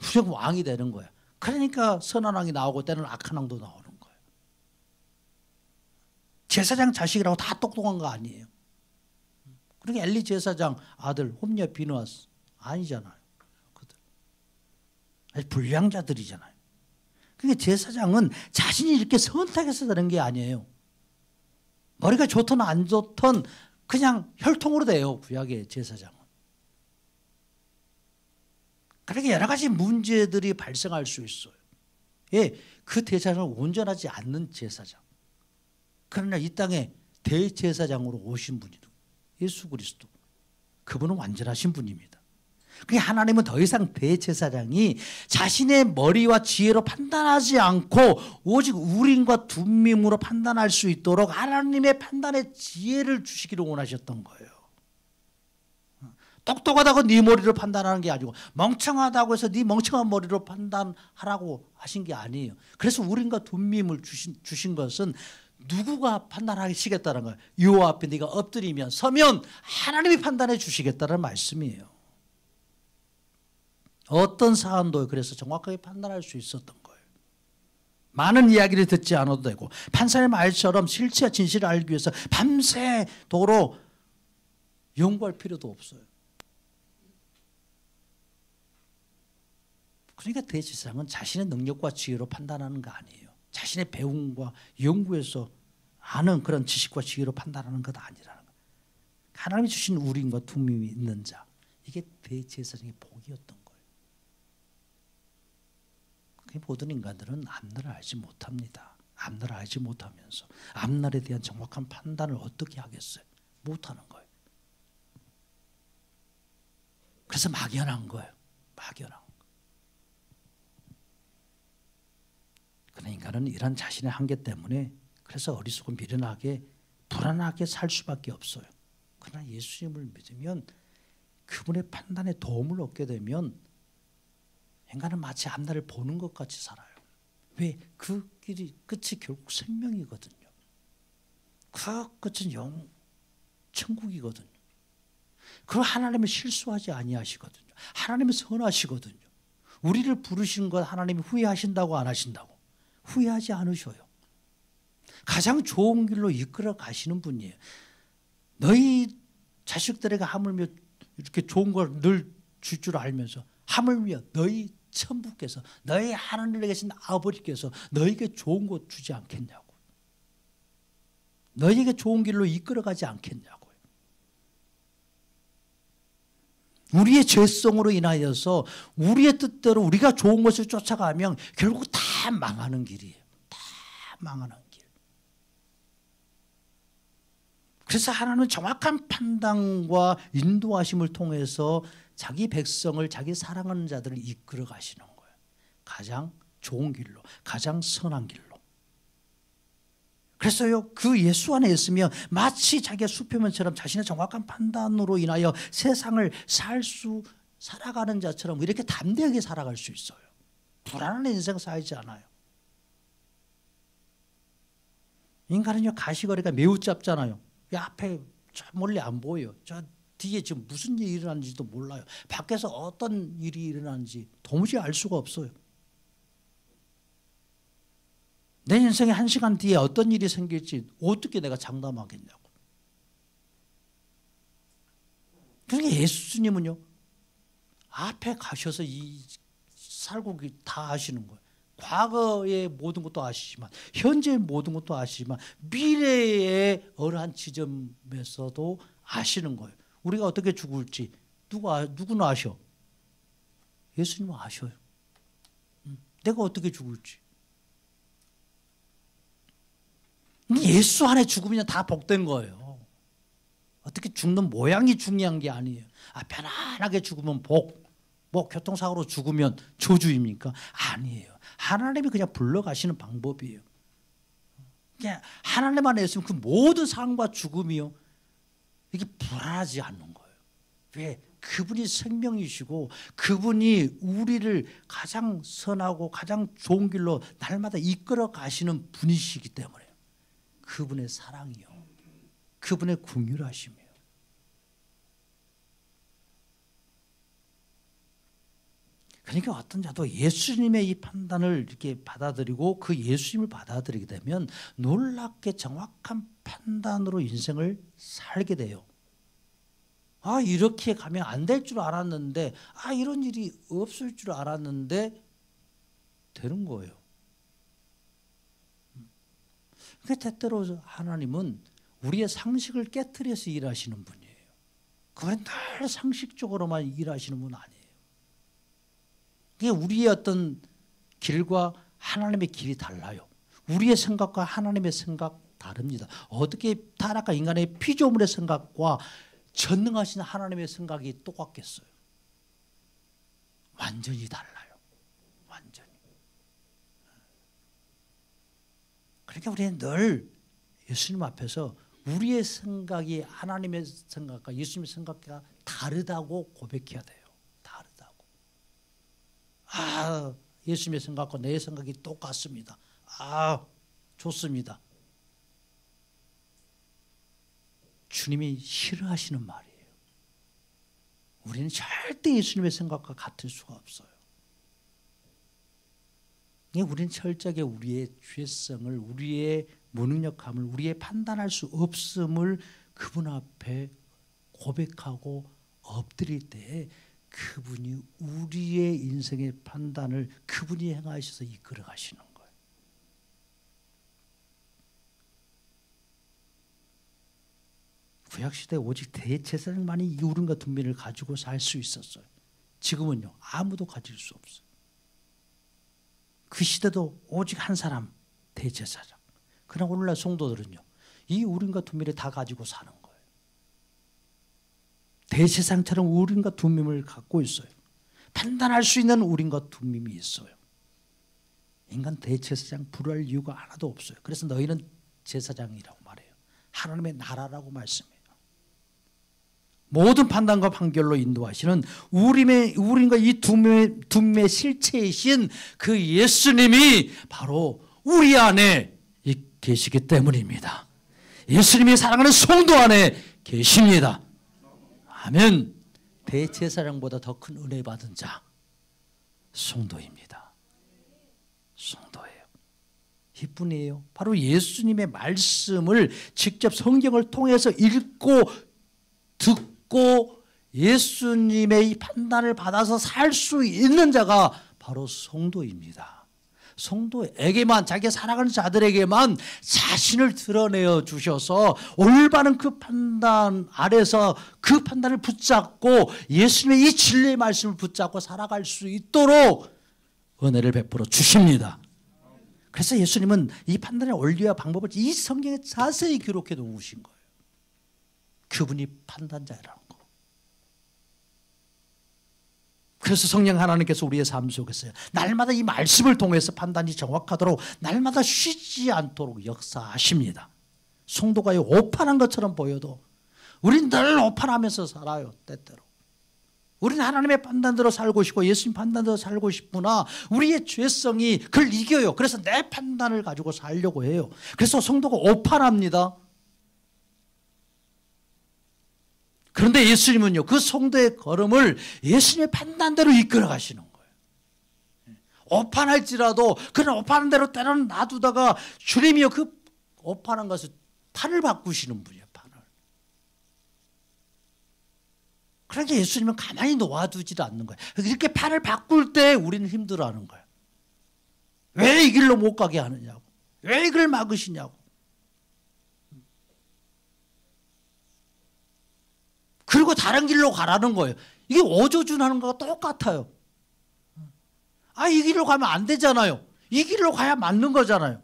무조건 왕이 되는 거야. 그러니까 선한 왕이 나오고 때는 악한 왕도 나오는 거예요. 제사장 자식이라고 다 똑똑한 거 아니에요. 그러니까 엘리 제사장 아들 홈리아 비누아스 아니잖아요. 그들 아주 불량자들이잖아요. 그러니까 제사장은 자신이 이렇게 선택해서 되는 게 아니에요. 머리가 좋든 안 좋든 그냥 혈통으로 돼요. 구약의 제사장은. 그러니까 여러 가지 문제들이 발생할 수 있어요. 예, 그 대제사장은 온전하지 않는 제사장. 그러나 이 땅에 대제사장으로 오신 분이 예수 그리스도. 그분은 완전하신 분입니다. 그러니까 하나님은 더 이상 대제사장이 자신의 머리와 지혜로 판단하지 않고 오직 우림과 둠밈으로 판단할 수 있도록 하나님의 판단의 지혜를 주시기를 원하셨던 거예요. 똑똑하다고 네 머리로 판단하는 게 아니고 멍청하다고 해서 네 멍청한 머리로 판단하라고 하신 게 아니에요. 그래서 우림과 둠밈을 주신 것은 누구가 판단하시겠다는 거예요. 여호와 앞에 네가 엎드리면 서면 하나님이 판단해 주시겠다는 말씀이에요. 어떤 사안도 그래서 정확하게 판단할 수 있었던 거예요. 많은 이야기를 듣지 않아도 되고 판사의 말처럼 실체와 진실을 알기 위해서 밤새도록 연구할 필요도 없어요. 그러니까 대제사장은 자신의 능력과 지혜로 판단하는 거 아니에요. 자신의 배움과 연구에서 아는 그런 지식과 지혜로 판단하는 것 아니라는 거예요. 하나님이 주신 우림과 둠밈이 있는 자, 이게 대제사장의 복이었던 거예요. 모든 인간들은 앞날을 알지 못합니다. 앞날을 알지 못하면서 앞날에 대한 정확한 판단을 어떻게 하겠어요? 못하는 거예요. 그래서 막연한 거예요. 막연한 거. 그러나 인간은 이런 자신의 한계 때문에 그래서 어리석고 미련하게 불안하게 살 수밖에 없어요. 그러나 예수님을 믿으면 그분의 판단에 도움을 얻게 되면 인간은 마치 앞날을 보는 것 같이 살아요. 왜? 그 길이 끝이 결국 생명이거든요. 그 끝은 천국이거든요. 그걸 하나님은 실수하지 아니하시거든요. 하나님은 선하시거든요. 우리를 부르신 것 하나님이 후회하신다고 안 하신다고? 후회하지 않으셔요. 가장 좋은 길로 이끌어 가시는 분이에요. 너희 자식들에게 하물며 이렇게 좋은 걸 늘 줄 줄 알면서 하물며 너희 천부께서 너희 하늘에 계신 아버지께서 너희에게 좋은 것 주지 않겠냐고. 너희에게 좋은 길로 이끌어가지 않겠냐고요. 우리의 죄성으로 인하여서 우리의 뜻대로 우리가 좋은 것을 쫓아가면 결국 다 망하는 길이에요. 다 망하는 길. 그래서 하나님은 정확한 판단과 인도하심을 통해서 자기 백성을 자기 사랑하는 자들을 이끌어 가시는 거예요. 가장 좋은 길로, 가장 선한 길로. 그래서요, 그 예수 안에 있으면 마치 자기가 수표면처럼 자신의 정확한 판단으로 인하여 세상을 살아가는 자처럼 이렇게 담대하게 살아갈 수 있어요. 불안한 인생 살지 않아요. 인간은요, 가시거리가 매우 짧잖아요. 앞에 저 멀리 안 보여요. 저 뒤에 지금 무슨 일이 일어나는지도 몰라요. 밖에서 어떤 일이 일어나는지 도무지 알 수가 없어요. 내 인생의 1시간 뒤에 어떤 일이 생길지 어떻게 내가 장담하겠냐고. 그러니까 예수님은요, 앞에 가셔서 이 살고 다 아시는 거예요. 과거의 모든 것도 아시지만 현재의 모든 것도 아시지만 미래의 어떠한 지점에서도 아시는 거예요. 우리가 어떻게 죽을지 누구는 아셔? 예수님은 아셔요. 내가 어떻게 죽을지. 예수 안에 죽으면 다 복된 거예요. 어떻게 죽는 모양이 중요한 게 아니에요. 편안하게 죽으면 복, 뭐 교통사고로 죽으면 저주입니까? 아니에요. 하나님이 그냥 불러가시는 방법이에요. 그냥 하나님 안에 있으면 그 모든 삶과 죽음이요, 이게 불안하지 않는 거예요. 왜? 그분이 생명이시고 그분이 우리를 가장 선하고 가장 좋은 길로 날마다 이끌어 가시는 분이시기 때문에 그분의 사랑이요, 그분의 긍휼하심이요. 그러니까 어떤 자도 예수님의 이 판단을 이렇게 받아들이고 그 예수님을 받아들이게 되면 놀랍게 정확한 판단으로 인생을 살게 돼요. 이렇게 가면 안 될 줄 알았는데, 이런 일이 없을 줄 알았는데 되는 거예요. 그러니까 때때로 하나님은 우리의 상식을 깨트려서 일하시는 분이에요. 그건 늘 상식적으로만 일하시는 분 아니에요. 그게 우리의 어떤 길과 하나님의 길이 달라요. 우리의 생각과 하나님의 생각 다릅니다. 어떻게 타락한 인간의 피조물의 생각과 전능하신 하나님의 생각이 똑같겠어요? 완전히 달라요. 완전히. 그러니까 우리는 늘 예수님 앞에서 우리의 생각이 하나님의 생각과 예수님의 생각과 다르다고 고백해야 돼요. 다르다고. 아, 예수님의 생각과 내 생각이 똑같습니다. 아, 좋습니다. 주님이 싫어하시는 말이에요. 우리는 절대 예수님의 생각과 같을 수가 없어요. 우리는 철저하게 우리의 죄성을, 우리의 무능력함을, 우리의 판단할 수 없음을 그분 앞에 고백하고 엎드릴 때 그분이 우리의 인생의 판단을 그분이 행하셔서 이끌어 가시는 거예요. 구약시대에 오직 대제사장만이 이 우름과 둔면을 가지고 살 수 있었어요. 지금은요, 아무도 가질 수 없어요. 그 시대도 오직 한 사람, 대제사장. 그러나 오늘날 성도들은요, 이 우림과 둔면을 다 가지고 사는 거예요. 대제사장처럼 우림과 둔면을 갖고 있어요. 판단할 수 있는 우림과 둔면이 있어요. 인간 대제사장 부를 이유가 하나도 없어요. 그래서 너희는 제사장이라고 말해요. 하나님의 나라라고 말씀해요. 모든 판단과 판결로 인도하시는 우림과 이 둔면의 실체이신 그 예수님이 바로 우리 안에 계시기 때문입니다. 예수님이 사랑하는 성도 안에 계십니다. 아멘. 대제사장보다 더 큰 은혜 받은 자 성도입니다. 성도예요. 이뿐이에요. 바로 예수님의 말씀을 직접 성경을 통해서 읽고 듣고 예수님의 이 판단을 받아서 살 수 있는 자가 바로 성도입니다. 성도에게만, 자기가 살아가는 자들에게만 자신을 드러내어 주셔서 올바른 그 판단 아래서 그 판단을 붙잡고 예수님의 이 진리의 말씀을 붙잡고 살아갈 수 있도록 은혜를 베풀어 주십니다. 그래서 예수님은 이 판단의 원리와 방법을 이 성경에 자세히 기록해 놓으신 거예요. 그분이 판단자라는 거. 그래서 성령 하나님께서 우리의 삶 속에서 날마다 이 말씀을 통해서 판단이 정확하도록 날마다 쉬지 않도록 역사하십니다. 성도가 오판한 것처럼 보여도 우리는 늘 오판하면서 살아요. 때때로. 우리는 하나님의 판단대로 살고 싶고 예수님 판단대로 살고 싶구나. 우리의 죄성이 그걸 이겨요. 그래서 내 판단을 가지고 살려고 해요. 그래서 성도가 오판합니다. 그런데 예수님은요, 그 성도의 걸음을 예수님의 판단대로 이끌어 가시는 거예요. 오판할지라도 그런 오판한 대로 때로는 놔두다가 주님이요, 그 오판한 것을 판을 바꾸시는 분이에요. 판을. 그러니까 예수님은 가만히 놓아두지 않는 거예요. 이렇게 판을 바꿀 때 우리는 힘들어하는 거예요. 왜 이 길로 못 가게 하느냐고. 왜 이걸 막으시냐고. 그리고 다른 길로 가라는 거예요. 이게 어조준하는 거가 똑같아요. 아, 이 길로 가면 안 되잖아요. 이 길로 가야 맞는 거잖아요.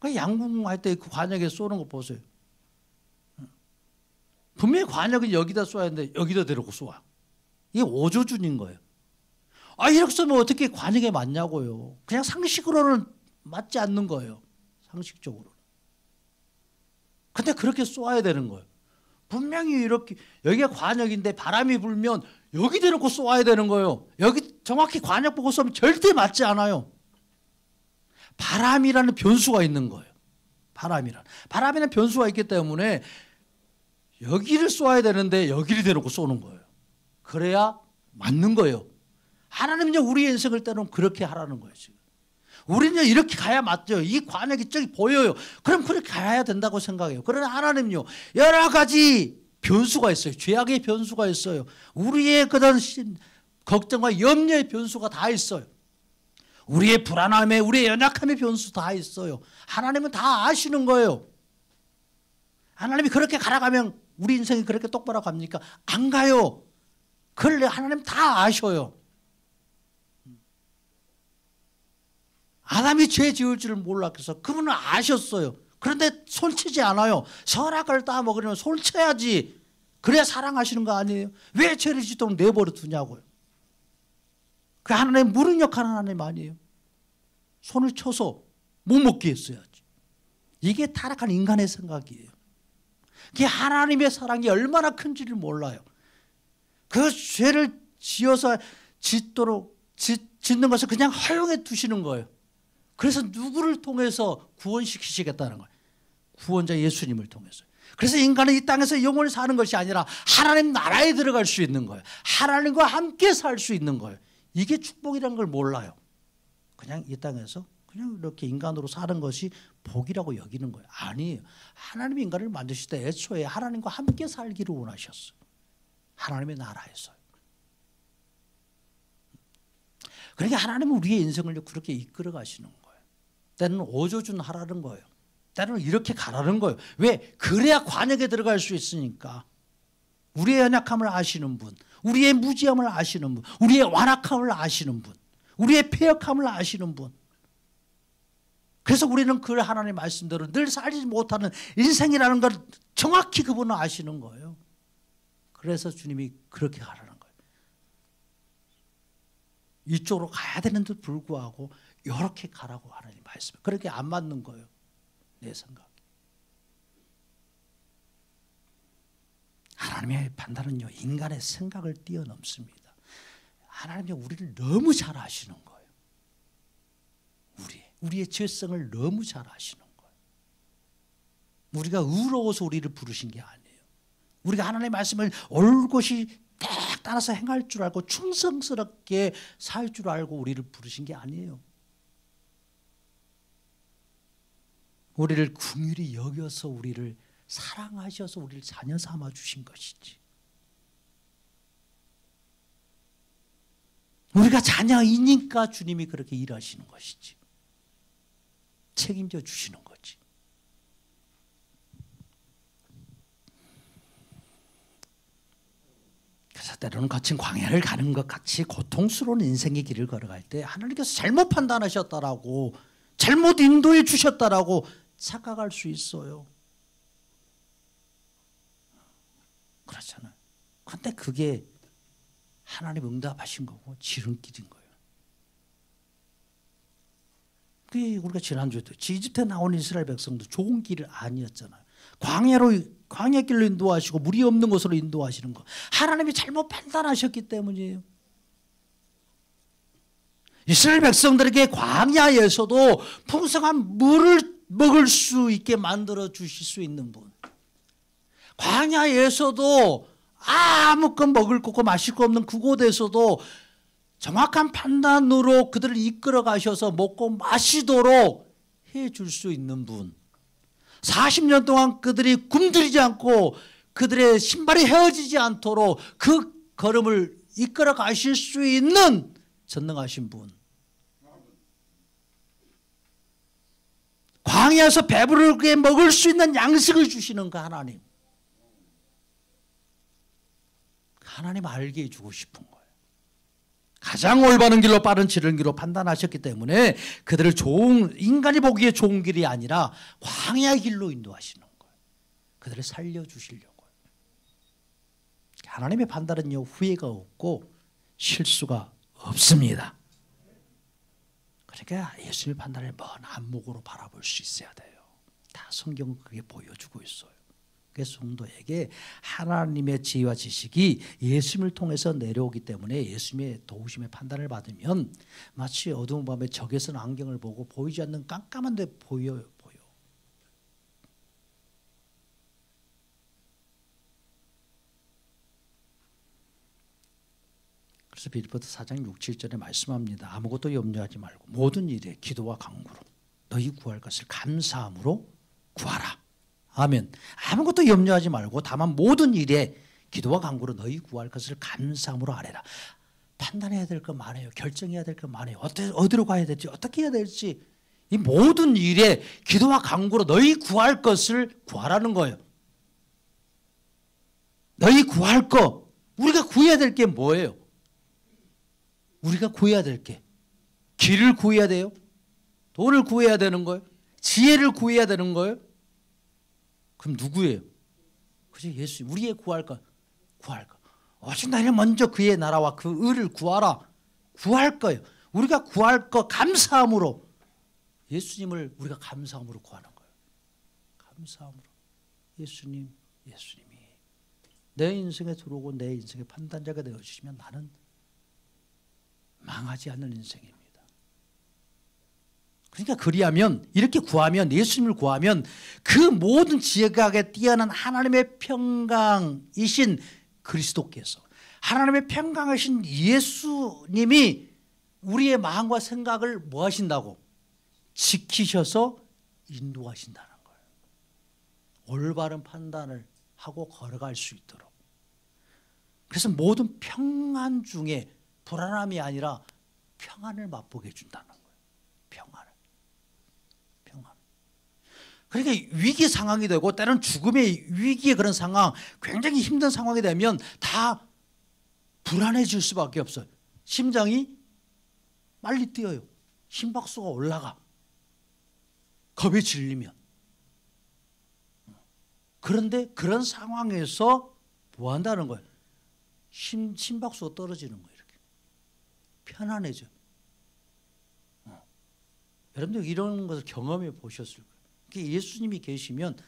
양궁할 때 그 관역에 쏘는 거 보세요. 분명히 관역은 여기다 쏘야 하는데 여기다 대놓고 쏘아. 이게 어조준인 거예요. 아, 이렇게 쏘면 어떻게 관역에 맞냐고요. 그냥 상식으로는 맞지 않는 거예요. 상식적으로. 근데 그렇게 쏘아야 되는 거예요. 분명히 이렇게 여기가 관역인데 바람이 불면 여기 대놓고 쏘아야 되는 거예요. 여기 정확히 관역 보고 쏘면 절대 맞지 않아요. 바람이라는 변수가 있는 거예요. 바람이라는 변수가 있기 때문에 여기를 쏘아야 되는데 여기를 대놓고 쏘는 거예요. 그래야 맞는 거예요. 하나님은요, 우리의 인생을 때로는 그렇게 하라는 거예요. 지금. 우리는 이렇게 가야 맞죠. 이 관역이 저기 보여요. 그럼 그렇게 가야 된다고 생각해요. 그러나 하나님은요, 여러 가지 변수가 있어요. 죄악의 변수가 있어요. 우리의 그런 걱정과 염려의 변수가 다 있어요. 우리의 불안함에 우리의 연약함의 변수 다 있어요. 하나님은 다 아시는 거예요. 하나님이 그렇게 가라가면 우리 인생이 그렇게 똑바로 갑니까? 안 가요. 그걸 하나님 다 아셔요. 아담이 죄 지을 줄을 몰랐겠어. 그분은 아셨어요. 그런데 손치지 않아요. 선악을 따먹으려면 손쳐야지. 그래야 사랑하시는 거 아니에요? 왜 죄를 짓도록 내버려 두냐고요. 그 하나님 무능력한 하나님 아니에요. 손을 쳐서 못 먹게 했어야지. 이게 타락한 인간의 생각이에요. 그게 하나님의 사랑이 얼마나 큰지를 몰라요. 그 죄를 지어서 짓는 것을 그냥 허용해 두시는 거예요. 그래서 누구를 통해서 구원시키시겠다는 거예요. 구원자 예수님을 통해서. 그래서 인간은 이 땅에서 영원히 사는 것이 아니라 하나님 나라에 들어갈 수 있는 거예요. 하나님과 함께 살 수 있는 거예요. 이게 축복이라는 걸 몰라요. 그냥 이 땅에서 그냥 이렇게 인간으로 사는 것이 복이라고 여기는 거예요. 아니에요. 하나님이 인간을 만드실 때 애초에 하나님과 함께 살기를 원하셨어요. 하나님의 나라에서요. 그러니까 하나님은 우리의 인생을 그렇게 이끌어 가시는 거예요. 때는 오조준하라는 거예요. 때는 이렇게 가라는 거예요. 왜? 그래야 관역에 들어갈 수 있으니까. 우리의 연약함을 아시는 분, 우리의 무지함을 아시는 분, 우리의 완악함을 아시는 분, 우리의 패역함을 아시는 분. 그래서 우리는 그 하나님 말씀대로 늘 살지 못하는 인생이라는 걸 정확히 그분은 아시는 거예요. 그래서 주님이 그렇게 가라는 거예요. 이쪽으로 가야 되는데도 불구하고 이렇게 가라고 하나님 말씀. 그렇게 안 맞는 거예요. 내 생각. 하나님의 판단은요, 인간의 생각을 뛰어넘습니다. 하나님이 우리를 너무 잘 아시는 거예요. 우리의 죄성을 너무 잘 아시는 거예요. 우리가 의로워서 우리를 부르신 게 아니에요. 우리가 하나님의 말씀을 올곧이 딱 따라서 행할 줄 알고 충성스럽게 살 줄 알고 우리를 부르신 게 아니에요. 우리를 긍휼히 여겨서 우리를 사랑하셔서 우리를 자녀 삼아 주신 것이지. 우리가 자녀이니까 주님이 그렇게 일하시는 것이지. 책임져 주시는 거지. 그래서 때로는 거친 광야를 가는 것 같이 고통스러운 인생의 길을 걸어갈 때 하나님께서 잘못 판단하셨다라고, 잘못 인도해 주셨다라고 착각할 수 있어요. 그렇잖아요. 그런데 그게 하나님 응답하신 거고 지름길인 거예요. 그게 우리가 지난주에도 이집트에 나온 이스라엘 백성도 좋은 길이 아니었잖아요. 광야 길로 인도하시고 물이 없는 곳으로 인도하시는 거. 하나님이 잘못 판단하셨기 때문이에요. 이스라엘 백성들에게 광야에서도 풍성한 물을 먹을 수 있게 만들어 주실 수 있는 분. 광야에서도 아무것 먹을 거 없고 마실 거 없는 그곳에서도 정확한 판단으로 그들을 이끌어 가셔서 먹고 마시도록 해줄 수 있는 분. 40년 동안 그들이 굶주리지 않고 그들의 신발이 헤어지지 않도록 그 걸음을 이끌어 가실 수 있는 전능하신 분. 광야에서 배부르게 먹을 수 있는 양식을 주시는 그 하나님. 하나님 알게 해주고 싶은 거예요. 가장 올바른 길로 빠른 지른 길로 판단하셨기 때문에 그들을 인간이 보기에 좋은 길이 아니라 광야의 길로 인도하시는 거예요. 그들을 살려주시려고요. 하나님의 판단은요, 후회가 없고 실수가 없습니다. 그러니까 예수님의 판단을 먼 안목으로 바라볼 수 있어야 돼요. 다 성경은 그게 보여주고 있어요. 그래서 성도에게 하나님의 지혜와 지식이 예수님을 통해서 내려오기 때문에 예수님의 도우심의 판단을 받으면 마치 어두운 밤에 적외선 안경을 보고 보이지 않는 깜깜한 데 보여요. 그래서 빌립보서 4장 6, 7절에 말씀합니다. 아무것도 염려하지 말고 모든 일에 기도와 간구로 너희 구할 것을 감사함으로 구하라. 아멘. 아무것도 염려하지 말고 다만 모든 일에 기도와 간구로 너희 구할 것을 감사함으로 아뢰라. 판단해야 될 거 많아요. 결정해야 될 거 많아요. 어디로 가야 될지, 어떻게 해야 될지. 이 모든 일에 기도와 간구로 너희 구할 것을 구하라는 거예요. 너희 구할 거, 우리가 구해야 될 게 뭐예요? 우리가 구해야 될 게 길을 구해야 돼요? 돈을 구해야 되는 거예요? 지혜를 구해야 되는 거예요? 그럼 누구예요? 그죠? 예수. 우리의 구할 거, 구할 거. 오직 나를 먼저 그의 나라와 그 의를 구하라. 구할 거예요. 우리가 구할 거 감사함으로, 예수님을 우리가 감사함으로 구하는 거예요. 감사함으로. 예수님이 내 인생에 들어오고 내 인생의 판단자가 되어주시면 나는 망하지 않는 인생입니다. 그러니까 그리하면, 이렇게 구하면, 예수님을 구하면 그 모든 지혜각에 뛰어난 하나님의 평강이신 그리스도께서, 하나님의 평강이신 예수님이 우리의 마음과 생각을 뭐 하신다고? 지키셔서 인도하신다는 거예요. 올바른 판단을 하고 걸어갈 수 있도록. 그래서 모든 평안 중에 불안함이 아니라 평안을 맛보게 해준다는 거예요. 평안. 그러니까 위기 상황이 되고, 때로는 죽음의 위기의 그런 상황, 굉장히 힘든 상황이 되면 다 불안해질 수밖에 없어요. 심장이 빨리 뛰어요. 심박수가 올라가. 겁에 질리면. 그런데 그런 상황에서 뭐 한다는 거예요? 심박수가 떨어지는 거예요. 이렇게 편안해져. 여러분들 이런 것을 경험해 보셨을 거예요. 예수님이 계시면,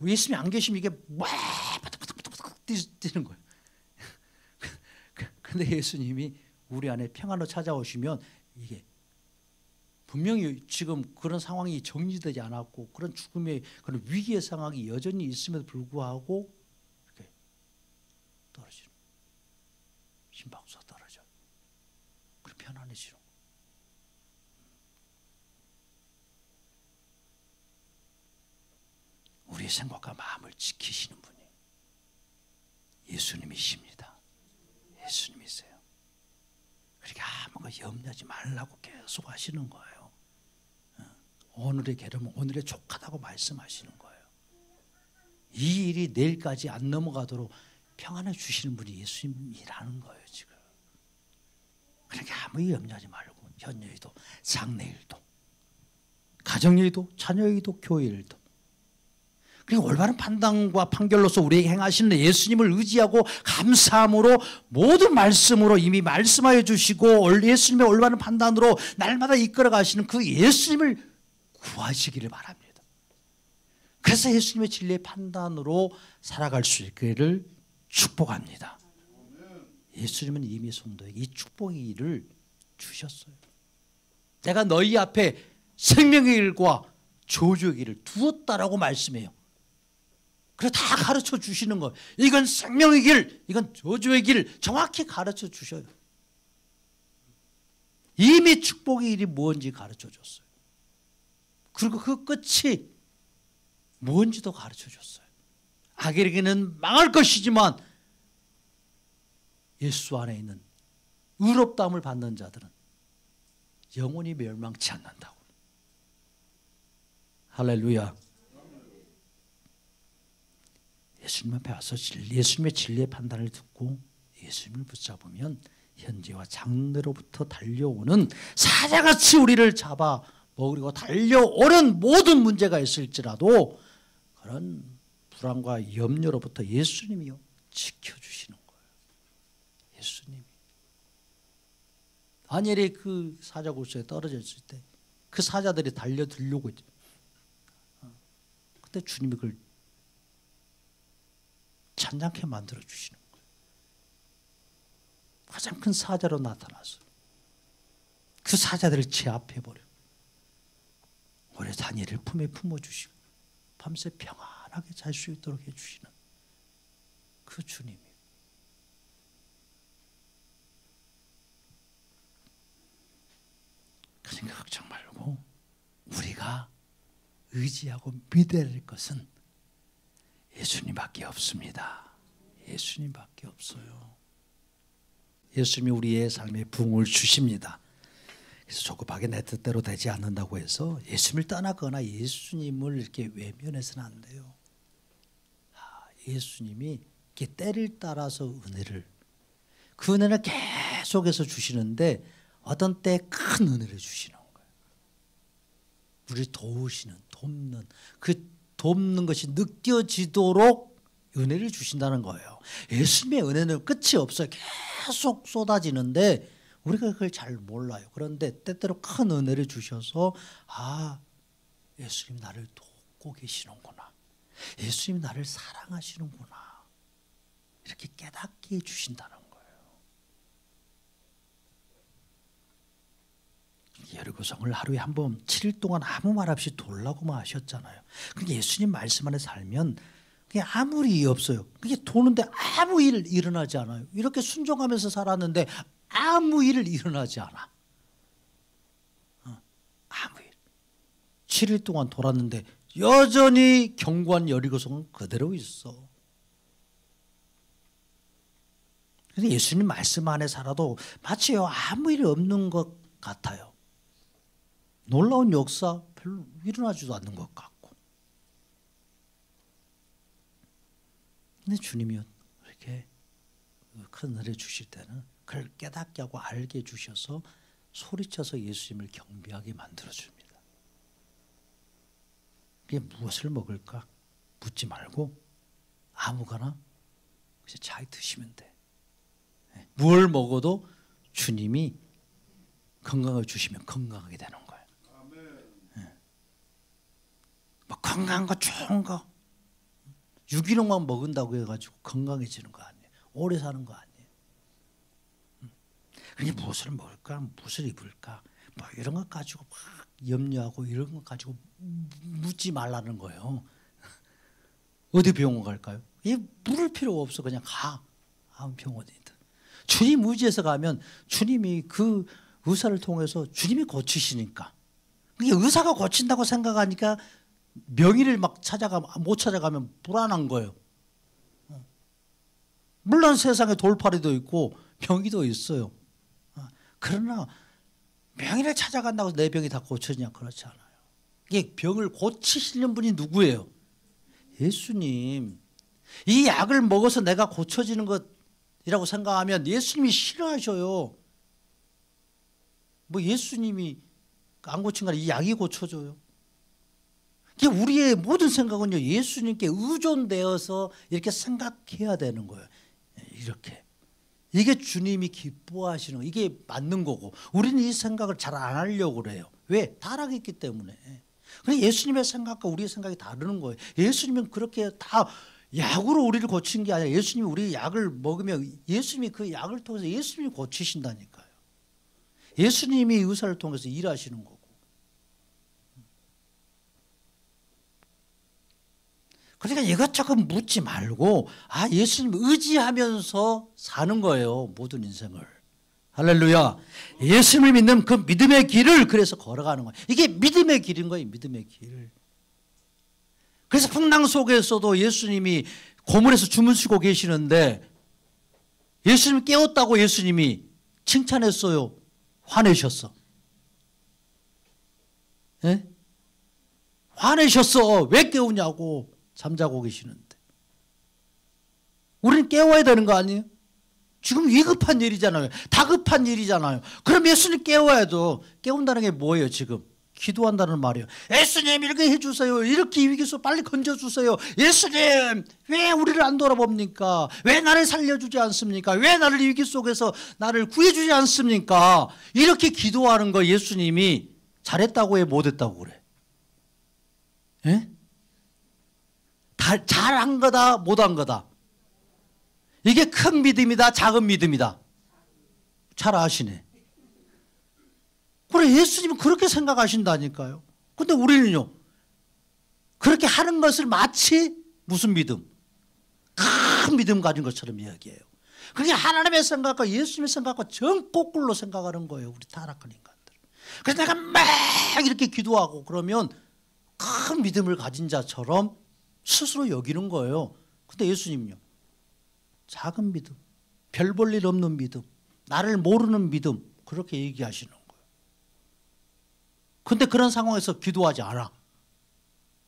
예수님이 안 계시면 이게 막 뛰는 거예요. 근데 예수님이 우리 안에 평안으로 찾아오시면, 이게 분명히 지금 그런 상황이 정리되지 않았고, 그런 죽음의 그런 위기의 상황이 여전히 있음에도 불구하고 이렇게 떨어지는, 심박수가 떨어져. 그럼 편안해지는. 우리의 생각과 마음을 지키시는 분이 예수님이십니다. 예수님이세요. 그러니까 아무거 염려하지 말라고 계속 하시는 거예요. 오늘의 게으름은 오늘의 족하다고 말씀하시는 거예요. 이 일이 내일까지 안 넘어가도록 평안을 주시는 분이 예수님이라는 거예요. 지금. 그러니까 아무 염려하지 말고, 현일도, 장래일도, 가정일도, 자녀일도, 교회일도. 그리고 올바른 판단과 판결로서 우리에게 행하시는 예수님을 의지하고 감사함으로, 모든 말씀으로 이미 말씀하여 주시고 예수님의 올바른 판단으로 날마다 이끌어 가시는 그 예수님을 구하시기를 바랍니다. 그래서 예수님의 진리의 판단으로 살아갈 수 있기를 축복합니다. 예수님은 이미 성도에게 이 축복의 일을 주셨어요. 내가 너희 앞에 생명의 길과 저주의 길을 두었다라고 말씀해요. 그래서 다 가르쳐 주시는 거예요. 이건 생명의 길, 이건 저주의 길, 정확히 가르쳐 주셔요. 이미 축복의 일이 뭔지 가르쳐 줬어요. 그리고 그 끝이 뭔지도 가르쳐 줬어요. 악에게는 망할 것이지만 예수 안에 있는 의롭다함을 받는 자들은 영원히 멸망치 않는다고. 할렐루야. 예수님 앞에 와서 예수님의 진리의 판단을 듣고 예수님을 붙잡으면 현재와 장래로부터 달려오는 사자같이 우리를 잡아 먹으려고 달려오는 모든 문제가 있을지라도 그런 불안과 염려로부터 예수님이요 지켜주시는 거예요. 예수님이. 다니엘이 그 사자굴소에 떨어졌을 때 그 사자들이 달려들려고 했죠. 그때 주님이 그걸 찬양케 만들어 주시는 거예요. 가장 큰 사자로 나타나서 그 사자들을 제압해버려 우리 다니엘을 품에 품어주시고 밤새 평안하게 잘 수 있도록 해주시는 그 주님이. 그러니까 걱정 말고 우리가 의지하고 믿어야 될 것은 예수님밖에 없습니다. 예수님밖에 없어요. 예수님이 우리의 삶에 부흥을 주십니다. 그래서 조급하게 내 뜻대로 되지 않는다고 해서 예수님을 떠나거나 예수님을 이렇게 외면해서는 안 돼요. 예수님이 이렇게 때를 따라서 은혜를, 그 은혜를 계속해서 주시는데 어떤 때 큰 은혜를 주시는 거예요. 우리를 도우시는, 돕는, 그 돕는 것이 느껴지도록 은혜를 주신다는 거예요. 예수님의 은혜는 끝이 없어요. 계속 쏟아지는데 우리가 그걸 잘 몰라요. 그런데 때때로 큰 은혜를 주셔서 예수님 나를 돕고 계시는구나, 예수님 나를 사랑하시는구나, 이렇게 깨닫게 해주신다는 거예요. 여리고성을 하루에 한 번 7일 동안 아무 말 없이 돌라고만 하셨잖아요. 그게 예수님 말씀 안에 살면 그게 아무 일이 없어요. 그게 도는데 아무 일 일어나지 않아요. 이렇게 순종하면서 살았는데 아무 일 일어나지 않아. 아무 일. 7일 동안 돌았는데 여전히 견고한 여리고성은 그대로 있어. 그래서 예수님 말씀 안에 살아도 마치요 아무 일이 없는 것 같아요. 놀라운 역사 별로 일어나지도 않는 것 같고. 근데 주님이 이렇게 큰 은혜 주실 때는 그걸 깨닫게 하고 알게 해주셔서 소리쳐서 예수님을 경배하게 만들어줍니다. 그게 무엇을 먹을까 묻지 말고 아무거나 잘 드시면 돼. 무엇을 먹어도 주님이 건강을 주시면 건강하게 되는 거예요. 뭐 건강한 거 좋은 거 유기농만 먹은다고 해가지고 건강해지는 거 아니에요. 오래 사는 거 아니에요. 그러니 무엇을 먹을까, 무엇을 입을까, 뭐 이런 것 가지고 막 염려하고 이런 것 가지고 묻지 말라는 거예요. 어디 병원 갈까요? 물을 필요가 없어. 그냥 가. 아무 병원이든. 주님 의지해서 가면 주님이 그 의사를 통해서 주님이 고치시니까. 그게 의사가 고친다고 생각하니까 명의를 막 못 찾아가면 불안한 거예요. 물론 세상에 돌팔이도 있고 병이도 있어요. 그러나 병이를 찾아간다고 내 병이 다 고쳐지냐? 그렇지 않아요. 이게 병을 고치시는 분이 누구예요? 예수님. 이 약을 먹어서 내가 고쳐지는 것이라고 생각하면 예수님이 싫어하셔요. 뭐 예수님이 안 고친 거라 이 약이 고쳐줘요. 우리의 모든 생각은요, 예수님께 의존되어서 이렇게 생각해야 되는 거예요. 이렇게. 이게 주님이 기뻐하시는 거, 이게 맞는 거고, 우리는 이 생각을 잘 안 하려고 그래요. 왜? 타락했기 때문에. 그러니까 예수님의 생각과 우리의 생각이 다르는 거예요. 예수님은 그렇게 다 약으로 우리를 고친 게 아니라 예수님이 우리 약을 먹으면 예수님이 그 약을 통해서 예수님이 고치신다니까요. 예수님이 의사를 통해서 일하시는 거고. 그러니까 이것저것 묻지 말고 예수님 의지하면서 사는 거예요. 모든 인생을. 할렐루야. 예수님을 믿는 그 믿음의 길을 그래서 걸어가는 거예요. 이게 믿음의 길인 거예요. 믿음의 길. 그래서 풍랑 속에서도 예수님이 고문에서 주무시고 계시는데 예수님 깨웠다고 예수님이 칭찬했어요. 화내셨어. 예? 화내셨어. 왜 깨우냐고. 잠자고 계시는데. 우리는 깨워야 되는 거 아니에요? 지금 위급한 일이잖아요. 다급한 일이잖아요. 그럼 예수님 깨워야죠. 깨운다는 게 뭐예요 지금? 기도한다는 말이에요. 예수님 이렇게 해주세요. 이렇게 위기에서 빨리 건져주세요. 예수님 왜 우리를 안 돌아봅니까? 왜 나를 살려주지 않습니까? 왜 나를 이 위기 속에서 나를 구해주지 않습니까? 이렇게 기도하는 거 예수님이 잘했다고 해 못했다고 그래? 예? 잘한 거다 못한 거다. 이게 큰 믿음이다 작은 믿음이다. 잘 아시네. 그래 예수님은 그렇게 생각하신다니까요. 근데 우리는요 그렇게 하는 것을 마치 무슨 믿음? 큰 믿음 가진 것처럼 이야기해요. 그게 하나님의 생각과 예수님의 생각과 정 거꾸로 생각하는 거예요. 우리 타락한 인간들. 그래서 내가 막 이렇게 기도하고 그러면 큰 믿음을 가진 자처럼 스스로 여기는 거예요. 근데 예수님은요 작은 믿음, 별 볼 일 없는 믿음, 나를 모르는 믿음, 그렇게 얘기하시는 거예요. 근데 그런 상황에서 기도하지 않아.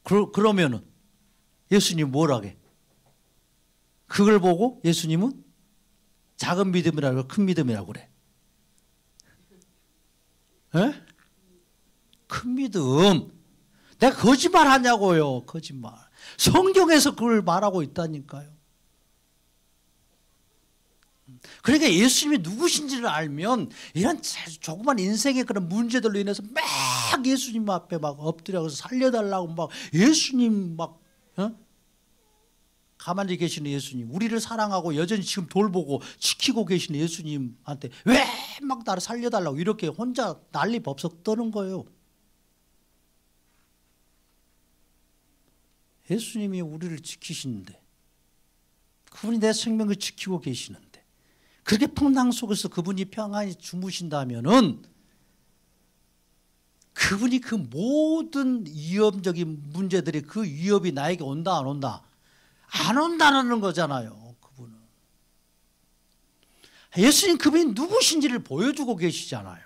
그러면은 예수님 뭘 하게? 그걸 보고 예수님은 작은 믿음이라고 큰 믿음이라고 그래. 에? 큰 믿음. 내가 거짓말 하냐고요. 거짓말. 성경에서 그걸 말하고 있다니까요. 그러니까 예수님이 누구신지를 알면 이런 조그만 인생의 그런 문제들로 인해서 막 예수님 앞에 막 엎드려서 살려달라고 막 예수님 막 가만히 계시는 예수님, 우리를 사랑하고 여전히 지금 돌보고 지키고 계시는 예수님한테 왜 막 나를 살려달라고 이렇게 혼자 난리 법석 떠는 거예요. 예수님이 우리를 지키시는데, 그분이 내 생명을 지키고 계시는데, 그렇게 풍랑 속에서 그분이 평안히 주무신다면은 그분이 그 모든 위험적인 문제들이 그 위협이 나에게 온다 안 온다? 안 온다는 거잖아요. 그분은. 예수님 그분이 누구신지를 보여주고 계시잖아요.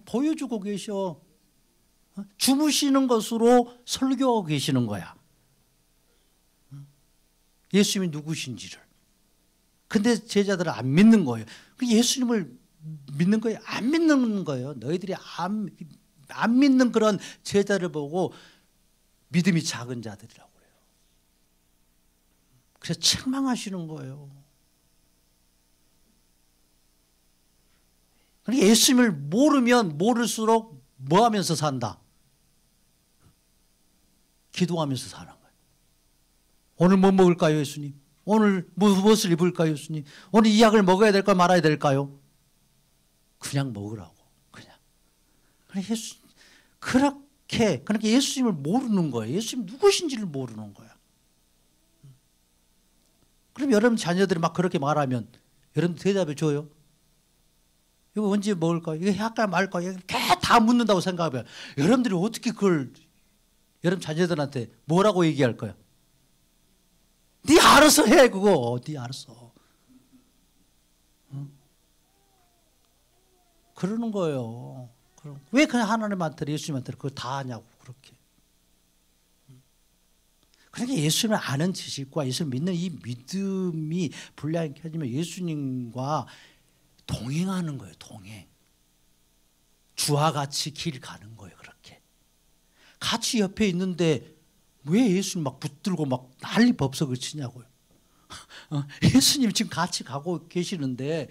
보여주고 계셔. 주무시는 것으로 설교하고 계시는 거야. 예수님이 누구신지를. 근데 제자들은 안 믿는 거예요. 예수님을 믿는 거예요? 안 믿는 거예요. 너희들이 안 믿는 그런 제자를 보고 믿음이 작은 자들이라고 그래요. 그래서 책망하시는 거예요. 그러니까 예수님을 모르면 모를수록 뭐 하면서 산다? 기도하면서 사는 거예요. 오늘 뭐 먹을까요, 예수님? 오늘 무엇을 입을까요, 예수님? 오늘 이 약을 먹어야 될까요, 말아야 될까요? 그냥 먹으라고. 그냥. 그러니까 예수님을 모르는 거예요. 예수님 누구신지를 모르는 거야. 그럼 여러분 자녀들이 막 그렇게 말하면 여러분 대답해 줘요? 이거 언제 먹을까? 이거 할까 말까? 이렇게 다 묻는다고 생각하면 여러분들이 어떻게 그걸 여러분 자녀들한테 뭐라고 얘기할 거야? 네 알아서 해 그거. 네 알아서. 그러는 거예요. 왜 그냥 하나님한테 예수님한테 그걸 다 하냐고 그렇게. 그러니까 예수님을 아는 지식과 예수를 믿는 이 믿음이 분량이 켜지면 예수님과 동행하는 거예요. 동행. 주와 같이 길 가는 거예요. 그렇게. 같이 옆에 있는데 왜 예수님 막 붙들고 막 난리 법석을 치냐고요. 예수님 지금 같이 가고 계시는데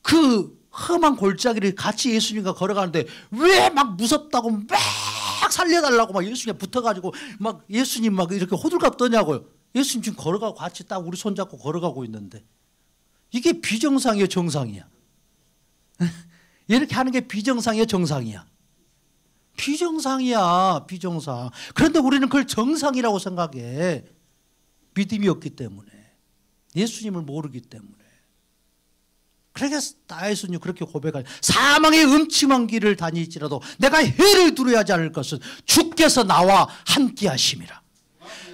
그 험한 골짜기를 같이 예수님과 걸어가는데 왜 막 무섭다고 막 살려달라고 막 예수님에 붙어가지고 막 예수님 막 이렇게 호들갑 떠냐고요. 예수님 지금 걸어가고 같이 딱 우리 손잡고 걸어가고 있는데 이게 비정상이에요, 정상이야? 이렇게 하는 게 비정상이에요, 정상이야? 비정상이야, 비정상. 그런데 우리는 그걸 정상이라고 생각해. 믿음이 없기 때문에. 예수님을 모르기 때문에. 그러니까 예수님 그렇게 고백하죠. 사망의 음침한 길을 다닐지라도 내가 해를 두려워하지 않을 것은 주께서 나와 함께 하심이라.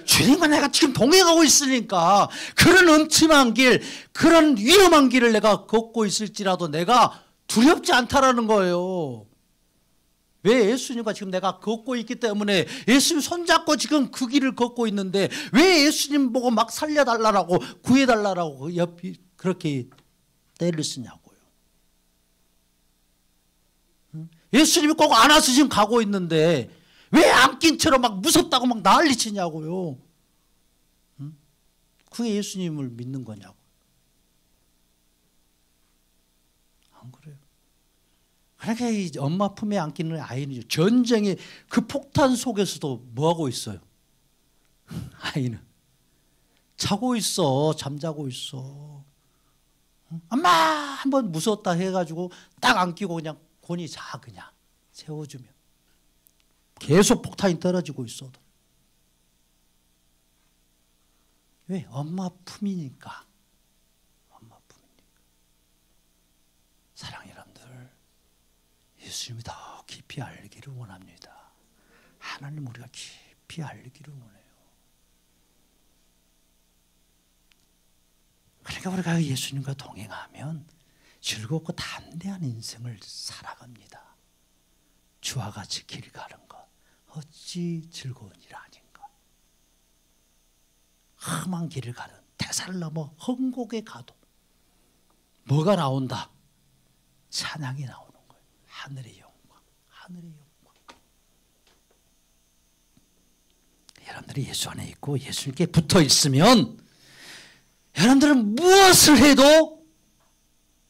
주님과 내가 지금 동행하고 있으니까 그런 음침한 길, 그런 위험한 길을 내가 걷고 있을지라도 내가 두렵지 않다라는 거예요. 왜? 예수님과 지금 내가 걷고 있기 때문에 예수님 손잡고 지금 그 길을 걷고 있는데 왜 예수님 보고 막 살려달라고 구해달라고 옆이 그렇게 때를 쓰냐고요. 예수님이 꼭 안아서 지금 가고 있는데 왜 안긴 채로 막 무섭다고 막 난리치냐고요. 그게 예수님을 믿는 거냐고. 안 그래요. 그러니까 이 엄마 품에 안기는 아이는 전쟁의 그 폭탄 속에서도 뭐하고 있어요? 아이는 자고 있어. 잠자고 있어. 엄마 한번 무섭다 해가지고 딱 안기고 그냥 곤히 자. 그냥 세워주면 계속 폭탄이 떨어지고 있어도. 왜? 엄마 품이니까. 엄마 품이니까. 사랑하는 여러분들, 예수님이 더 깊이 알기를 원합니다. 하나님 우리가 깊이 알기를 원해요. 그러니까 우리가 예수님과 동행하면 즐겁고 담대한 인생을 살아갑니다. 주와 같이 길 가는 것 어찌 즐거운 일 아닌가. 험한 길을 가는 대사를 넘어 험곡에 가도 뭐가 나온다? 찬양이 나오는 거예요. 하늘의 영광, 하늘의 영광. 여러분들이 예수 안에 있고 예수님께 붙어 있으면 여러분들은 무엇을 해도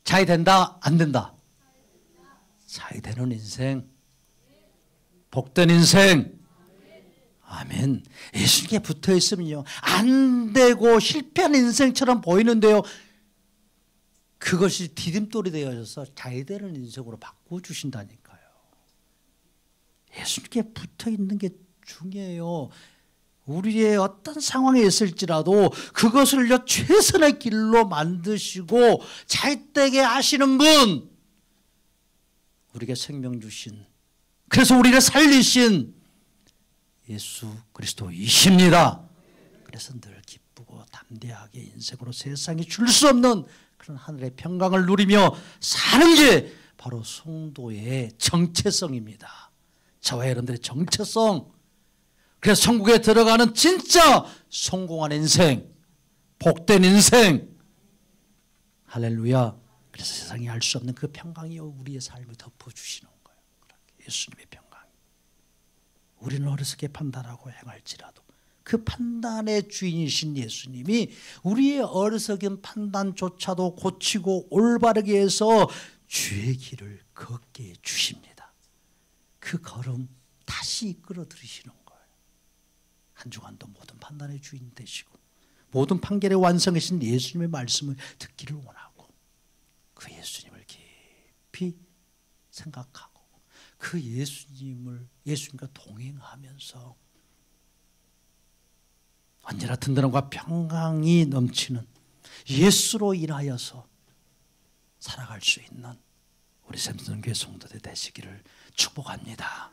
잘 된다, 안 된다? 잘 되는 인생, 복된 인생. 아멘. 예수님께 붙어 있으면요, 안 되고 실패한 인생처럼 보이는데요, 그것이 디딤돌이 되어져서 잘 되는 인생으로 바꿔주신다니까요. 예수님께 붙어 있는 게 중요해요. 우리의 어떤 상황에 있을지라도 그것을 최선의 길로 만드시고 잘 되게 하시는 분, 우리에게 생명 주신, 그래서 우리를 살리신 예수 그리스도이십니다. 그래서 늘 기쁘고 담대하게 인생으로 세상이 줄 수 없는 그런 하늘의 평강을 누리며 사는 게 바로 성도의 정체성입니다. 저와 여러분들의 정체성. 그래서 천국에 들어가는 진짜 성공한 인생, 복된 인생. 할렐루야. 그래서 세상이 알 수 없는 그 평강이 우리의 삶을 덮어주시는 거예요. 예수님의 평강. 우리는 어리석게 판단하고 행할지라도 그 판단의 주인이신 예수님이 우리의 어리석은 판단조차도 고치고 올바르게 해서 주의 길을 걷게 해주십니다. 그 걸음 다시 이끌어 들이시는 거예요. 한 주간도 모든 판단의 주인 되시고 모든 판결의 완성이신 예수님의 말씀을 듣기를 원하고 그 예수님을 깊이 생각하고 그 예수님과 동행하면서 언제나 든든함과 평강이 넘치는 예수로 인하여서 살아갈 수 있는 우리 샘선교회 성도들 되시기를 축복합니다.